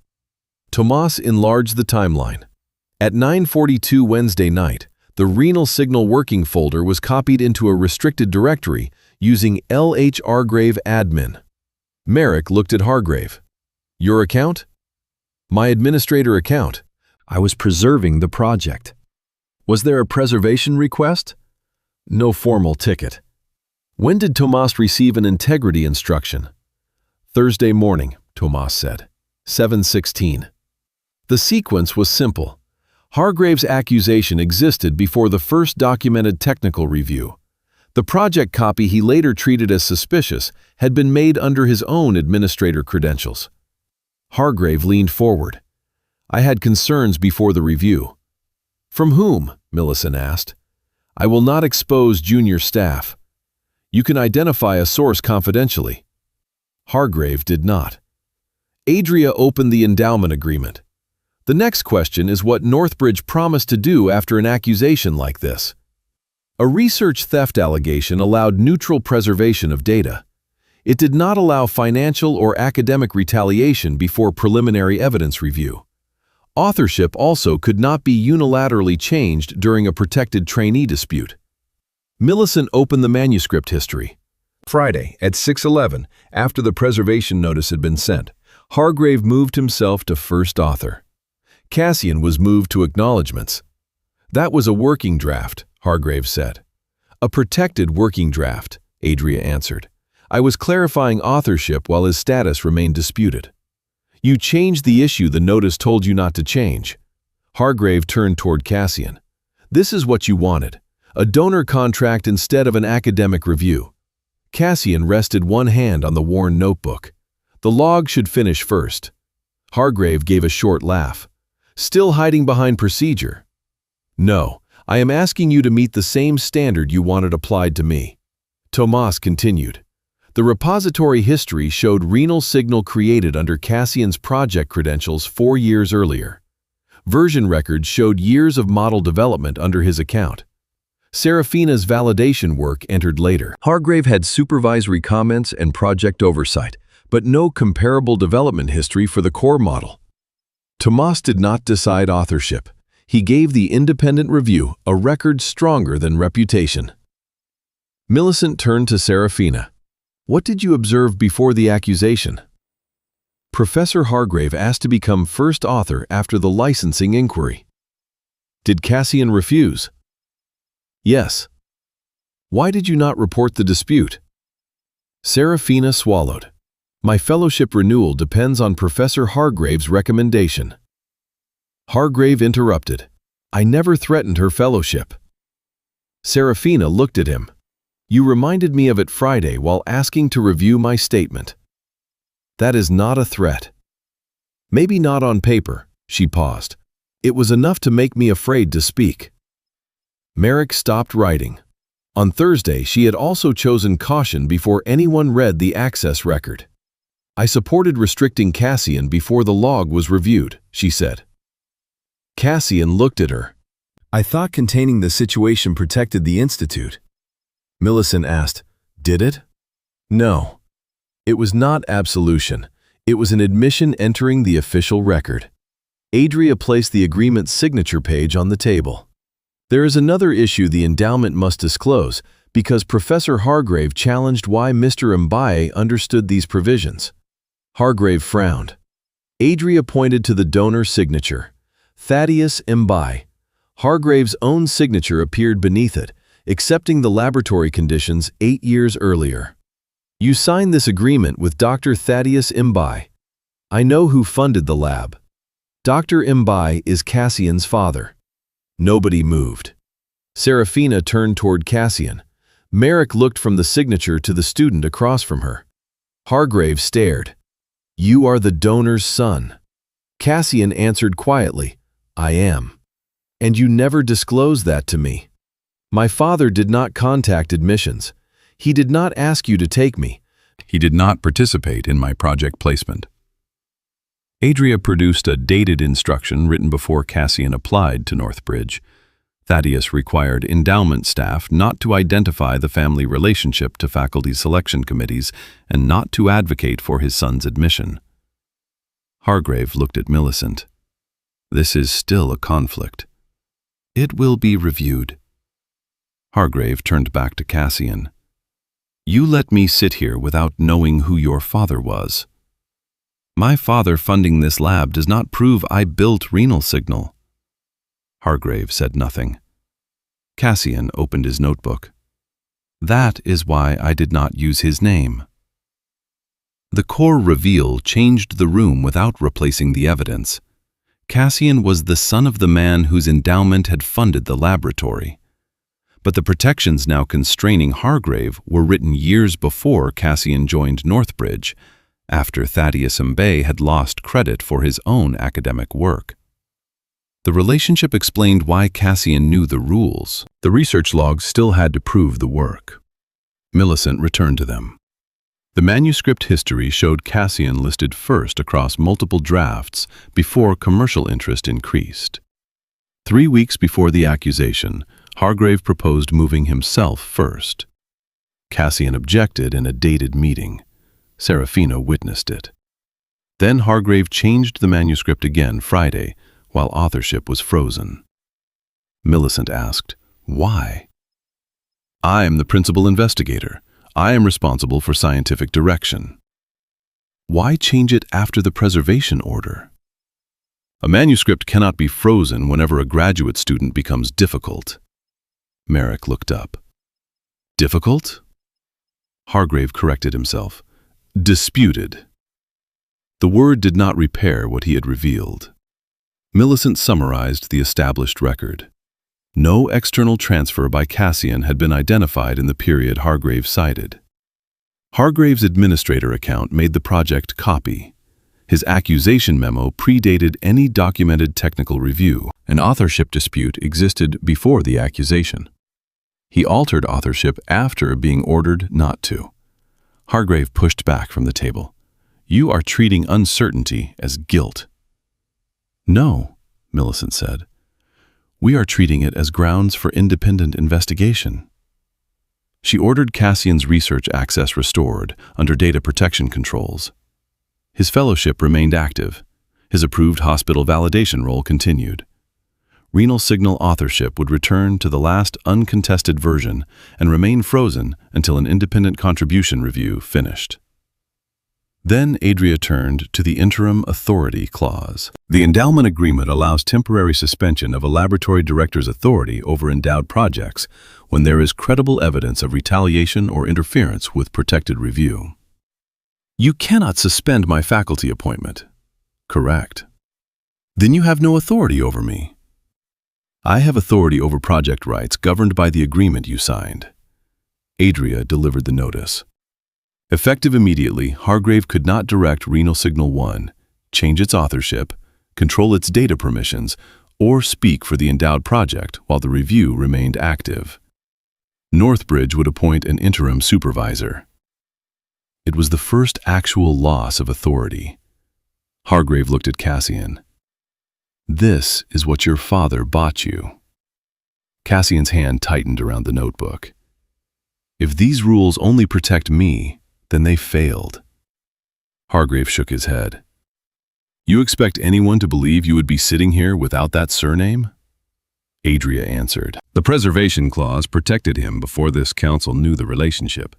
Tomas enlarged the timeline. At 9:42 Wednesday night, the renal signal working folder was copied into a restricted directory using LH Hargrave admin. Merrick looked at Hargrave. "Your account?" "My administrator account. I was preserving the project." "Was there a preservation request?" "No formal ticket." "When did Tomas receive an integrity instruction?" "Thursday morning," Tomas said. 7:16. The sequence was simple. Hargrave's accusation existed before the first documented technical review. The project copy he later treated as suspicious had been made under his own administrator credentials. Hargrave leaned forward. "I had concerns before the review." "From whom?" Millicent asked. "I will not expose junior staff." "You can identify a source confidentially." Hargrave did not. Adria opened the endowment agreement. The next question is what Northbridge promised to do after an accusation like this. A research theft allegation allowed neutral preservation of data. It did not allow financial or academic retaliation before preliminary evidence review. Authorship also could not be unilaterally changed during a protected trainee dispute. Millicent opened the manuscript history. Friday, at 6:11, after the preservation notice had been sent, Hargrave moved himself to first author. Cassian was moved to acknowledgments. "That was a working draft," Hargrave said. "A protected working draft," Adria answered. "I was clarifying authorship while his status remained disputed." "You changed the issue the notice told you not to change." Hargrave turned toward Cassian. "This is what you wanted, a donor contract instead of an academic review." Cassian rested one hand on the worn notebook. "The log should finish first." Hargrave gave a short laugh. "Still hiding behind procedure?" "No, I am asking you to meet the same standard you wanted applied to me." Tomas continued. The repository history showed renal signal created under Cassian's project credentials 4 years earlier. Version records showed years of model development under his account. Serafina's validation work entered later. Hargrave had supervisory comments and project oversight, but no comparable development history for the core model. Tomas did not decide authorship. He gave the independent review a record stronger than reputation. Millicent turned to Serafina. What did you observe before the accusation? Professor Hargrave asked to become first author after the licensing inquiry. Did Cassian refuse? Yes. Why did you not report the dispute? Serafina swallowed. My fellowship renewal depends on Professor Hargrave's recommendation. Hargrave interrupted. I never threatened her fellowship. Serafina looked at him. You reminded me of it Friday while asking to review my statement. That is not a threat. Maybe not on paper, she paused. It was enough to make me afraid to speak. Merrick stopped writing. On Thursday, she had also chosen caution before anyone read the access record. I supported restricting Cassian before the log was reviewed, she said. Cassian looked at her. I thought containing the situation protected the Institute. Millicent asked, did it? No. It was not absolution. It was an admission entering the official record. Adria placed the agreement's signature page on the table. There is another issue the endowment must disclose because Professor Hargrave challenged why Mr. Mbaye understood these provisions. Hargrave frowned. Adria pointed to the donor's signature. Thaddeus Mbaye. Hargrave's own signature appeared beneath it, accepting the laboratory conditions 8 years earlier. You signed this agreement with Dr. Thaddeus Mbaye. I know who funded the lab. Dr. Mbaye is Cassian's father. Nobody moved. Serafina turned toward Cassian. Merrick looked from the signature to the student across from her. Hargrave stared. You are the donor's son. Cassian answered quietly, I am. And you never disclosed that to me. My father did not contact admissions. He did not ask you to take me. He did not participate in my project placement. Adria produced a dated instruction written before Cassian applied to Northbridge. Thaddeus required endowment staff not to identify the family relationship to faculty selection committees and not to advocate for his son's admission. Hargrave looked at Millicent. This is still a conflict. It will be reviewed. Hargrave turned back to Cassian. You let me sit here without knowing who your father was. My father funding this lab does not prove I built renal signal. Hargrave said nothing. Cassian opened his notebook. That is why I did not use his name. The core reveal changed the room without replacing the evidence. Cassian was the son of the man whose endowment had funded the laboratory. But the protections now constraining Hargrave were written years before Cassian joined Northbridge, after Thaddeus Mbaye had lost credit for his own academic work. The relationship explained why Cassian knew the rules. The research logs still had to prove the work. Millicent returned to them. The manuscript history showed Cassian listed first across multiple drafts before commercial interest increased. 3 weeks before the accusation, Hargrave proposed moving himself first. Cassian objected in a dated meeting. Serafina witnessed it. Then Hargrave changed the manuscript again Friday, while authorship was frozen. Millicent asked, why? I am the principal investigator. I am responsible for scientific direction. Why change it after the preservation order? A manuscript cannot be frozen whenever a graduate student becomes difficult. Merrick looked up. Difficult? Hargrave corrected himself. Disputed. The word did not repair what he had revealed. Millicent summarized the established record. No external transfer by Cassian had been identified in the period Hargrave cited. Hargrave's administrator account made the project copy. His accusation memo predated any documented technical review. An authorship dispute existed before the accusation. He altered authorship after being ordered not to. Hargrave pushed back from the table. You are treating uncertainty as guilt. No, Millicent said. We are treating it as grounds for independent investigation. She ordered Cassian's research access restored under data protection controls. His fellowship remained active. His approved hospital validation role continued. Renal signal authorship would return to the last uncontested version and remain frozen until an independent contribution review finished. Then Adria turned to the interim authority clause. The endowment agreement allows temporary suspension of a laboratory director's authority over endowed projects when there is credible evidence of retaliation or interference with protected review. You cannot suspend my faculty appointment. Correct. Then you have no authority over me. I have authority over project rights governed by the agreement you signed. Adria delivered the notice. Effective immediately, Hargrave could not direct Renal Signal 1, change its authorship, control its data permissions, or speak for the endowed project while the review remained active. Northbridge would appoint an interim supervisor. It was the first actual loss of authority. Hargrave looked at Cassian. This is what your father bought you. Cassian's hand tightened around the notebook. If these rules only protect me, then they failed. Hargrave shook his head. You expect anyone to believe you would be sitting here without that surname? Adria answered. The preservation clause protected him before this council knew the relationship.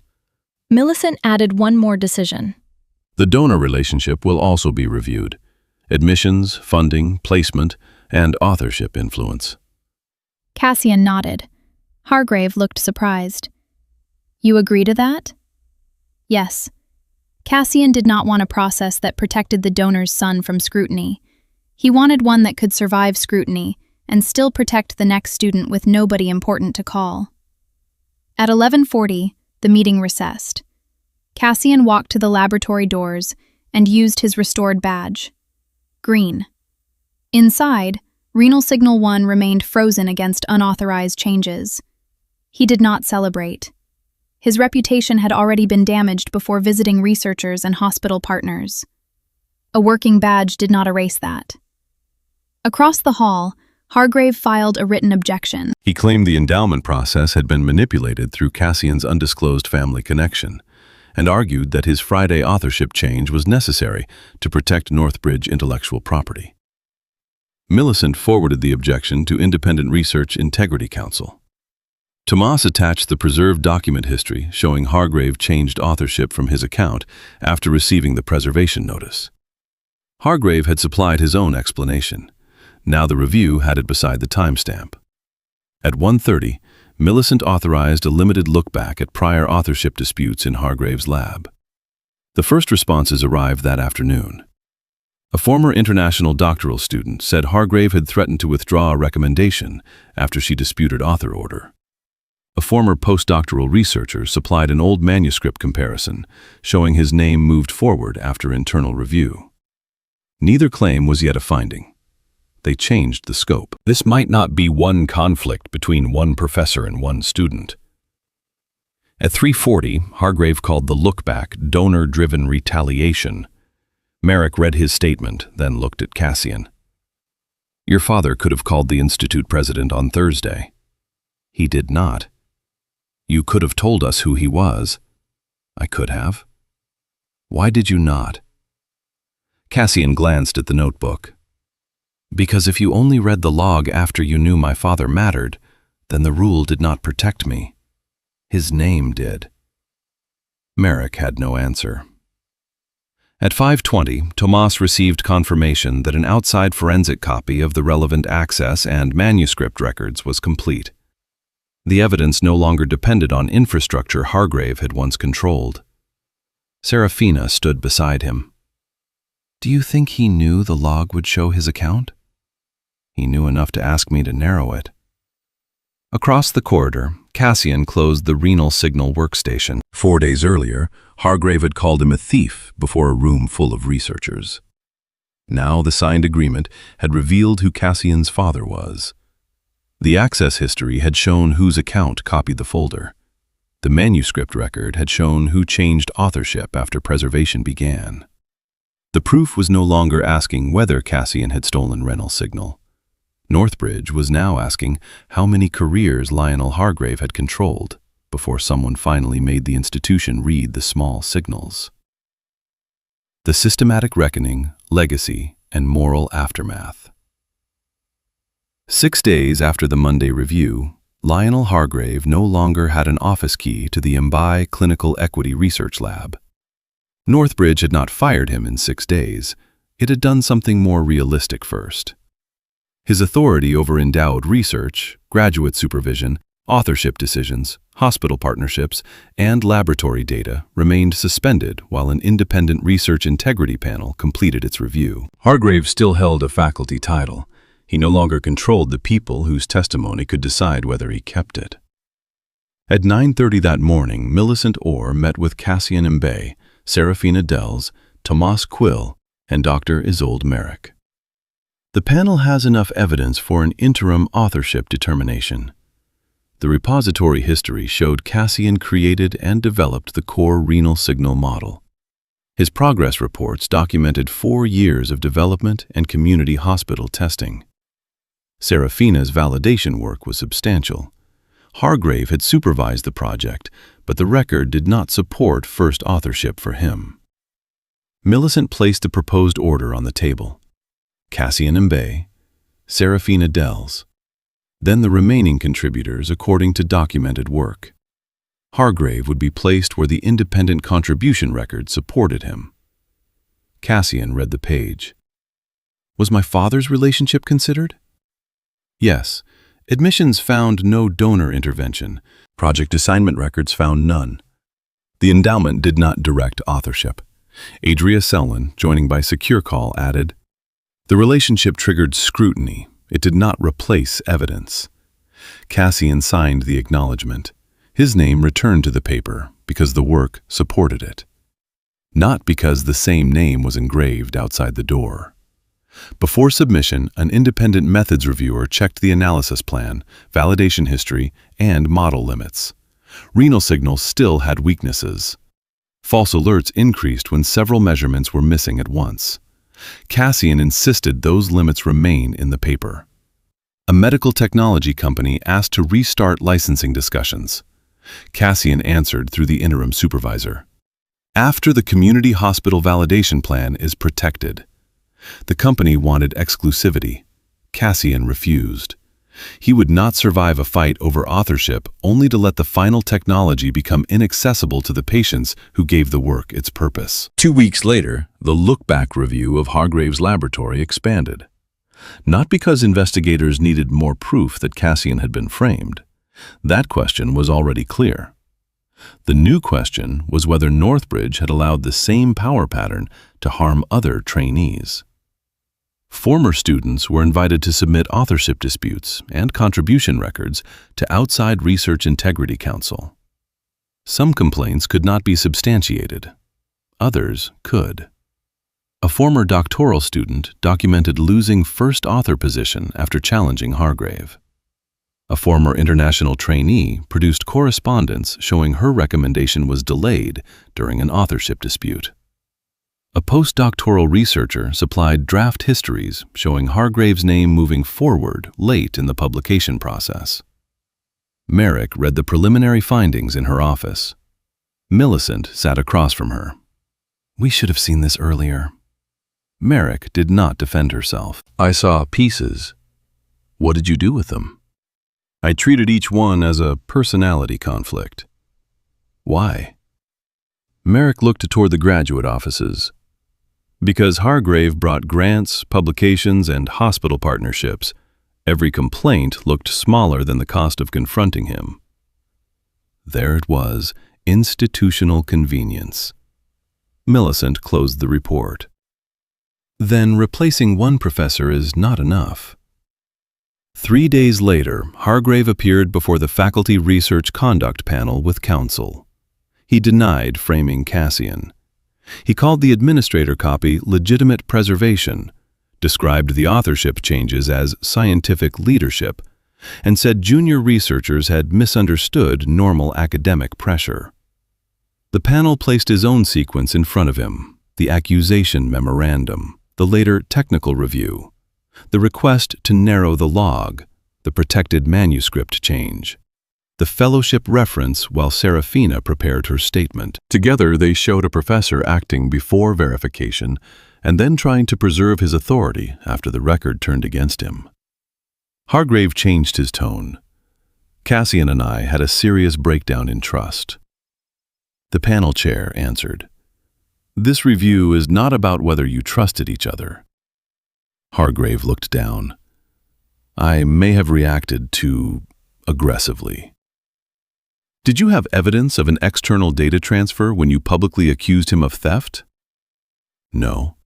Millicent added one more decision. The donor relationship will also be reviewed. Admissions, funding, placement, and authorship influence. Cassian nodded. Hargrave looked surprised. You agree to that? Yes. Cassian did not want a process that protected the donor's son from scrutiny. He wanted one that could survive scrutiny and still protect the next student with nobody important to call. At 11:40, the meeting recessed. Cassian walked to the laboratory doors and used his restored badge. Green. Inside, Renal Signal 1 remained frozen against unauthorized changes. He did not celebrate. His reputation had already been damaged before visiting researchers and hospital partners. A working badge did not erase that. Across the hall, Hargrave filed a written objection. He claimed the endowment process had been manipulated through Cassian's undisclosed family connection, and argued that his Friday authorship change was necessary to protect Northbridge intellectual property. Millicent forwarded the objection to Independent Research Integrity Council. Tomas attached the preserved document history showing Hargrave changed authorship from his account after receiving the preservation notice. Hargrave had supplied his own explanation. Now the review had it beside the timestamp. At 1:30, Millicent authorized a limited look-back at prior authorship disputes in Hargrave's lab. The first responses arrived that afternoon. A former international doctoral student said Hargrave had threatened to withdraw a recommendation after she disputed author order. A former postdoctoral researcher supplied an old manuscript comparison, showing his name moved forward after internal review. Neither claim was yet a finding. They changed the scope. This might not be one conflict between one professor and one student. At 3:40, Hargrave called the look-back donor-driven retaliation. Merrick read his statement, then looked at Cassian. Your father could have called the institute president on Thursday. He did not. You could have told us who he was. I could have. Why did you not? Cassian glanced at the notebook. Because if you only read the log after you knew my father mattered, then the rule did not protect me. His name did. Merrick had no answer. At 5:20, Tomas received confirmation that an outside forensic copy of the relevant access and manuscript records was complete. The evidence no longer depended on infrastructure Hargrave had once controlled. Serafina stood beside him. Do you think he knew the log would show his account? He knew enough to ask me to narrow it. Across the corridor, Cassian closed the renal signal workstation. 4 days earlier, Hargrave had called him a thief before a room full of researchers. Now the signed agreement had revealed who Cassian's father was. The access history had shown whose account copied the folder. The manuscript record had shown who changed authorship after preservation began. The proof was no longer asking whether Cassian had stolen renal signal. Northbridge was now asking how many careers Lionel Hargrave had controlled before someone finally made the institution read the small signals. The Systematic Reckoning, Legacy, and Moral Aftermath. 6 days after the Monday review, Lionel Hargrave no longer had an office key to the Mumbai Clinical Equity Research Lab. Northbridge had not fired him in 6 days. It had done something more realistic first. His authority over endowed research, graduate supervision, authorship decisions, hospital partnerships, and laboratory data remained suspended while an independent research integrity panel completed its review. Hargrave still held a faculty title. He no longer controlled the people whose testimony could decide whether he kept it. At 9:30 that morning, Millicent Orr met with Cassian Mbe, Serafina Dells, Tomas Quill, and Dr. Isolde Merrick. The panel has enough evidence for an interim authorship determination. The repository history showed Cassian created and developed the core renal signal model. His progress reports documented 4 years of development and community hospital testing. Serafina's validation work was substantial. Hargrave had supervised the project, but the record did not support first authorship for him. Millicent placed the proposed order on the table. Cassian Mbe, Serafina Dells, then the remaining contributors according to documented work. Hargrave would be placed where the independent contribution record supported him. Cassian read the page. Was my father's relationship considered? Yes. Admissions found no donor intervention. Project assignment records found none. The endowment did not direct authorship. Adria Selwyn, joining by secure call, added, the relationship triggered scrutiny. It did not replace evidence. Cassian signed the acknowledgement. His name returned to the paper because the work supported it, not because the same name was engraved outside the door. Before submission, an independent methods reviewer checked the analysis plan, validation history, and model limits. Renal signals still had weaknesses. False alerts increased when several measurements were missing at once. Cassian insisted those limits remain in the paper. A medical technology company asked to restart licensing discussions. Cassian answered through the interim supervisor. After the community hospital validation plan is protected. The company wanted exclusivity. Cassian refused. He would not survive a fight over authorship only to let the final technology become inaccessible to the patients who gave the work its purpose. 2 weeks later, the look-back review of Hargrave's laboratory expanded. Not because investigators needed more proof that Cassian had been framed. That question was already clear. The new question was whether Northbridge had allowed the same power pattern to harm other trainees. Former students were invited to submit authorship disputes and contribution records to outside Research Integrity Council. Some complaints could not be substantiated. Others could. A former doctoral student documented losing first author position after challenging Hargrave. A former international trainee produced correspondence showing her recommendation was delayed during an authorship dispute. A postdoctoral researcher supplied draft histories showing Hargrave's name moving forward late in the publication process. Merrick read the preliminary findings in her office. Millicent sat across from her. We should have seen this earlier. Merrick did not defend herself. I saw pieces. What did you do with them? I treated each one as a personality conflict. Why? Merrick looked toward the graduate offices. Because Hargrave brought grants, publications, and hospital partnerships, every complaint looked smaller than the cost of confronting him. There it was, institutional convenience. Millicent closed the report. Then replacing one professor is not enough. 3 days later, Hargrave appeared before the Faculty Research Conduct Panel with counsel. He denied framing Cassian. He called the administrator copy legitimate preservation, described the authorship changes as scientific leadership, and said junior researchers had misunderstood normal academic pressure. The panel placed his own sequence in front of him, the accusation memorandum, the later technical review, the request to narrow the log, the protected manuscript change. the fellowship reference while Serafina prepared her statement. Together, they showed a professor acting before verification and then trying to preserve his authority after the record turned against him. Hargrave changed his tone. Cassian and I had a serious breakdown in trust. The panel chair answered, "This review is not about whether you trusted each other." Hargrave looked down. "I may have reacted too aggressively." "Did you have evidence of an external data transfer when you publicly accused him of theft?" "No."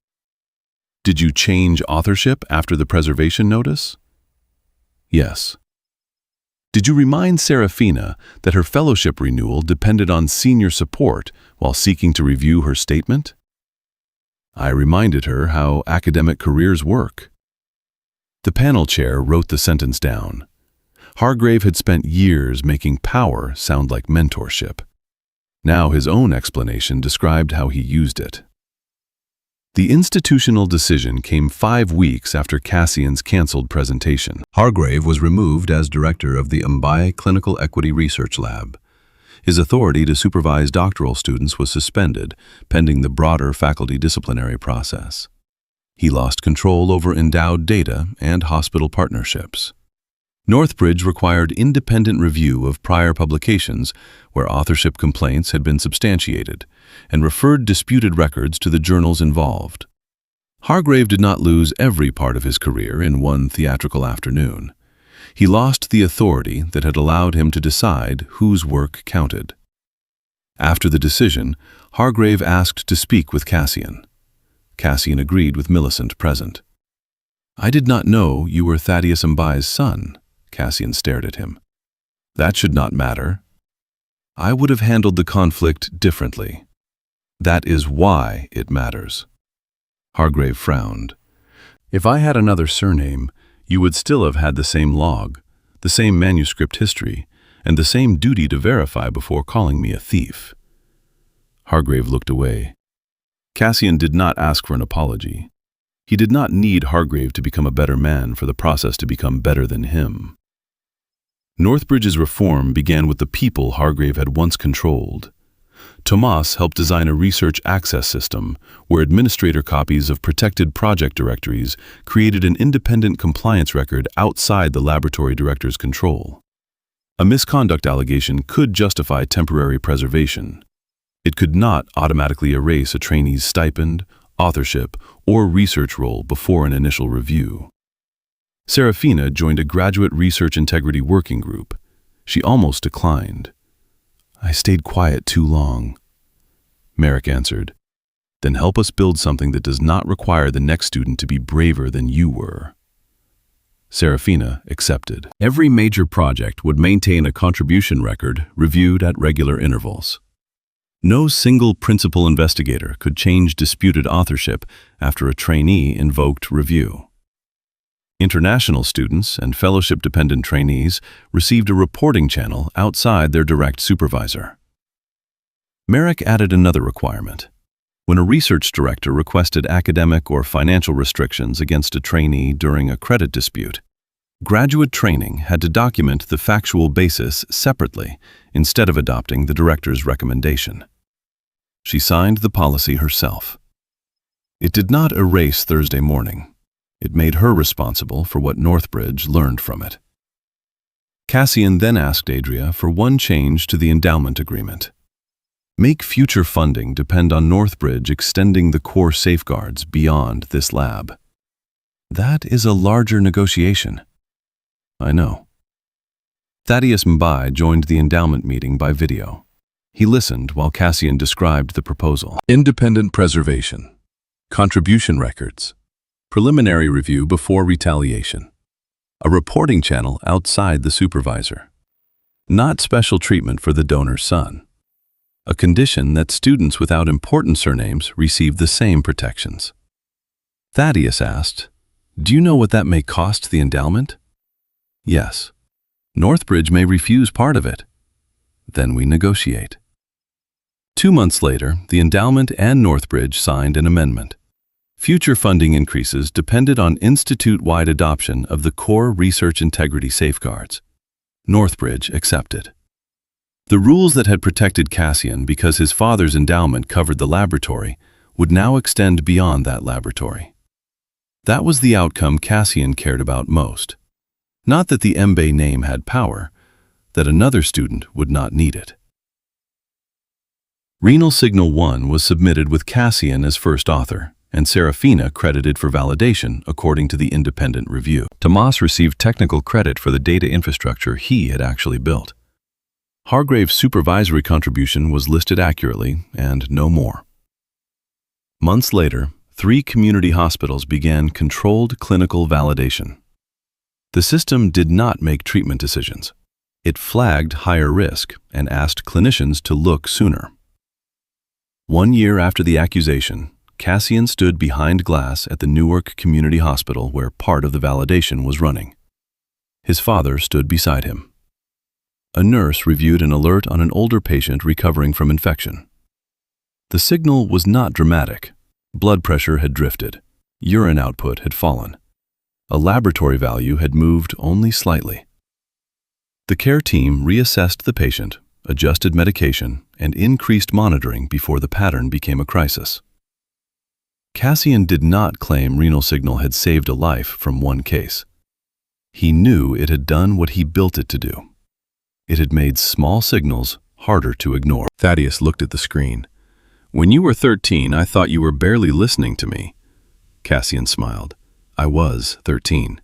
"Did you change authorship after the preservation notice?" "Yes." "Did you remind Serafina that her fellowship renewal depended on senior support while seeking to review her statement?" "I reminded her how academic careers work." The panel chair wrote the sentence down. Hargrave had spent years making power sound like mentorship. Now his own explanation described how he used it. The institutional decision came 5 weeks after Cassian's canceled presentation. Hargrave was removed as director of the Mumbai Clinical Equity Research Lab. His authority to supervise doctoral students was suspended, pending the broader faculty disciplinary process. He lost control over endowed data and hospital partnerships. Northbridge required independent review of prior publications where authorship complaints had been substantiated, and referred disputed records to the journals involved. Hargrave did not lose every part of his career in one theatrical afternoon. He lost the authority that had allowed him to decide whose work counted. After the decision, Hargrave asked to speak with Cassian. Cassian agreed with Millicent present. "I did not know you were Thaddeus Mbai's son." Cassian stared at him. "That should not matter. I would have handled the conflict differently. That is why it matters." Hargrave frowned. "If I had another surname, you would still have had the same log, the same manuscript history, and the same duty to verify before calling me a thief." Hargrave looked away. Cassian did not ask for an apology. He did not need Hargrave to become a better man for the process to become better than him. Northbridge's reform began with the people Hargrave had once controlled. Tomas helped design a research access system where administrator copies of protected project directories created an independent compliance record outside the laboratory director's control. A misconduct allegation could justify temporary preservation. It could not automatically erase a trainee's stipend, authorship, or research role before an initial review. Serafina joined a graduate research integrity working group. She almost declined. "I stayed quiet too long." Merrick answered, "Then help us build something that does not require the next student to be braver than you were." Serafina accepted. Every major project would maintain a contribution record reviewed at regular intervals. No single principal investigator could change disputed authorship after a trainee invoked review. International students and fellowship-dependent trainees received a reporting channel outside their direct supervisor. Merrick added another requirement. When a research director requested academic or financial restrictions against a trainee during a credit dispute, graduate training had to document the factual basis separately instead of adopting the director's recommendation. She signed the policy herself. It did not erase Thursday morning. It made her responsible for what Northbridge learned from it. Cassian then asked Adria for one change to the endowment agreement. Make future funding depend on Northbridge extending the core safeguards beyond this lab. That is a larger negotiation. I know. Thaddeus Mbai joined the endowment meeting by video. He listened while Cassian described the proposal. Independent preservation. Contribution records. Preliminary review before retaliation. A reporting channel outside the supervisor. Not special treatment for the donor's son. A condition that students without important surnames receive the same protections. Thaddeus asked, "Do you know what that may cost the endowment?" "Yes. Northbridge may refuse part of it." Then we negotiate. 2 months later, the endowment and Northbridge signed an amendment. Future funding increases depended on institute-wide adoption of the core research integrity safeguards. Northbridge accepted. The rules that had protected Cassian because his father's endowment covered the laboratory would now extend beyond that laboratory. That was the outcome Cassian cared about most. Not that the MBA name had power, that another student would not need it. Renal Signal 1 was submitted with Cassian as first author, and Serafina credited for validation according to the independent review. Tomas received technical credit for the data infrastructure he had actually built. Hargrave's supervisory contribution was listed accurately, and no more. Months later, 3 community hospitals began controlled clinical validation. The system did not make treatment decisions. It flagged higher risk and asked clinicians to look sooner. 1 year after the accusation, Cassian stood behind glass at the Newark Community Hospital where part of the validation was running. His father stood beside him. A nurse reviewed an alert on an older patient recovering from infection. The signal was not dramatic. Blood pressure had drifted. Urine output had fallen. A laboratory value had moved only slightly. The care team reassessed the patient, adjusted medication, and increased monitoring before the pattern became a crisis. Cassian did not claim renal signal had saved a life from one case. He knew it had done what he built it to do. It had made small signals harder to ignore. Thaddeus looked at the screen. "When you were 13, I thought you were barely listening to me." Cassian smiled. "I was 13.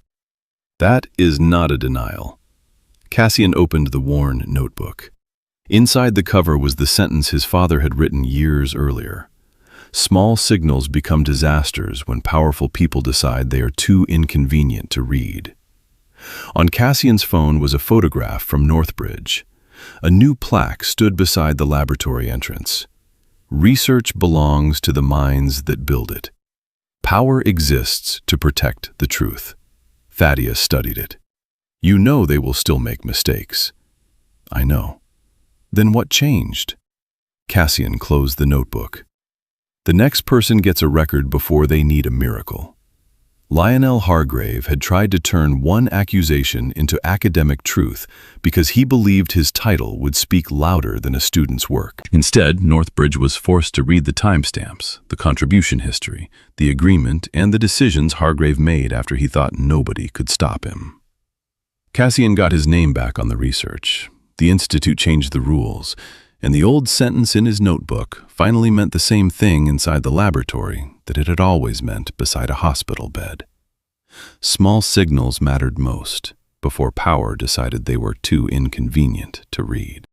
"That is not a denial." Cassian opened the worn notebook. Inside the cover was the sentence his father had written years earlier. "Small signals become disasters when powerful people decide they are too inconvenient to read." On Cassian's phone was a photograph from Northbridge. A new plaque stood beside the laboratory entrance. "Research belongs to the minds that build it. Power exists to protect the truth." Thaddeus studied it. "You know they will still make mistakes." "I know." "Then what changed?" Cassian closed the notebook. "The next person gets a record before they need a miracle." Lionel Hargrave had tried to turn one accusation into academic truth because he believed his title would speak louder than a student's work. Instead, Northbridge was forced to read the timestamps, the contribution history, the agreement, and the decisions Hargrave made after he thought nobody could stop him. Cassian got his name back on the research. The institute changed the rules, and the old sentence in his notebook finally meant the same thing inside the laboratory that it had always meant beside a hospital bed. Small signals mattered most before power decided they were too inconvenient to read.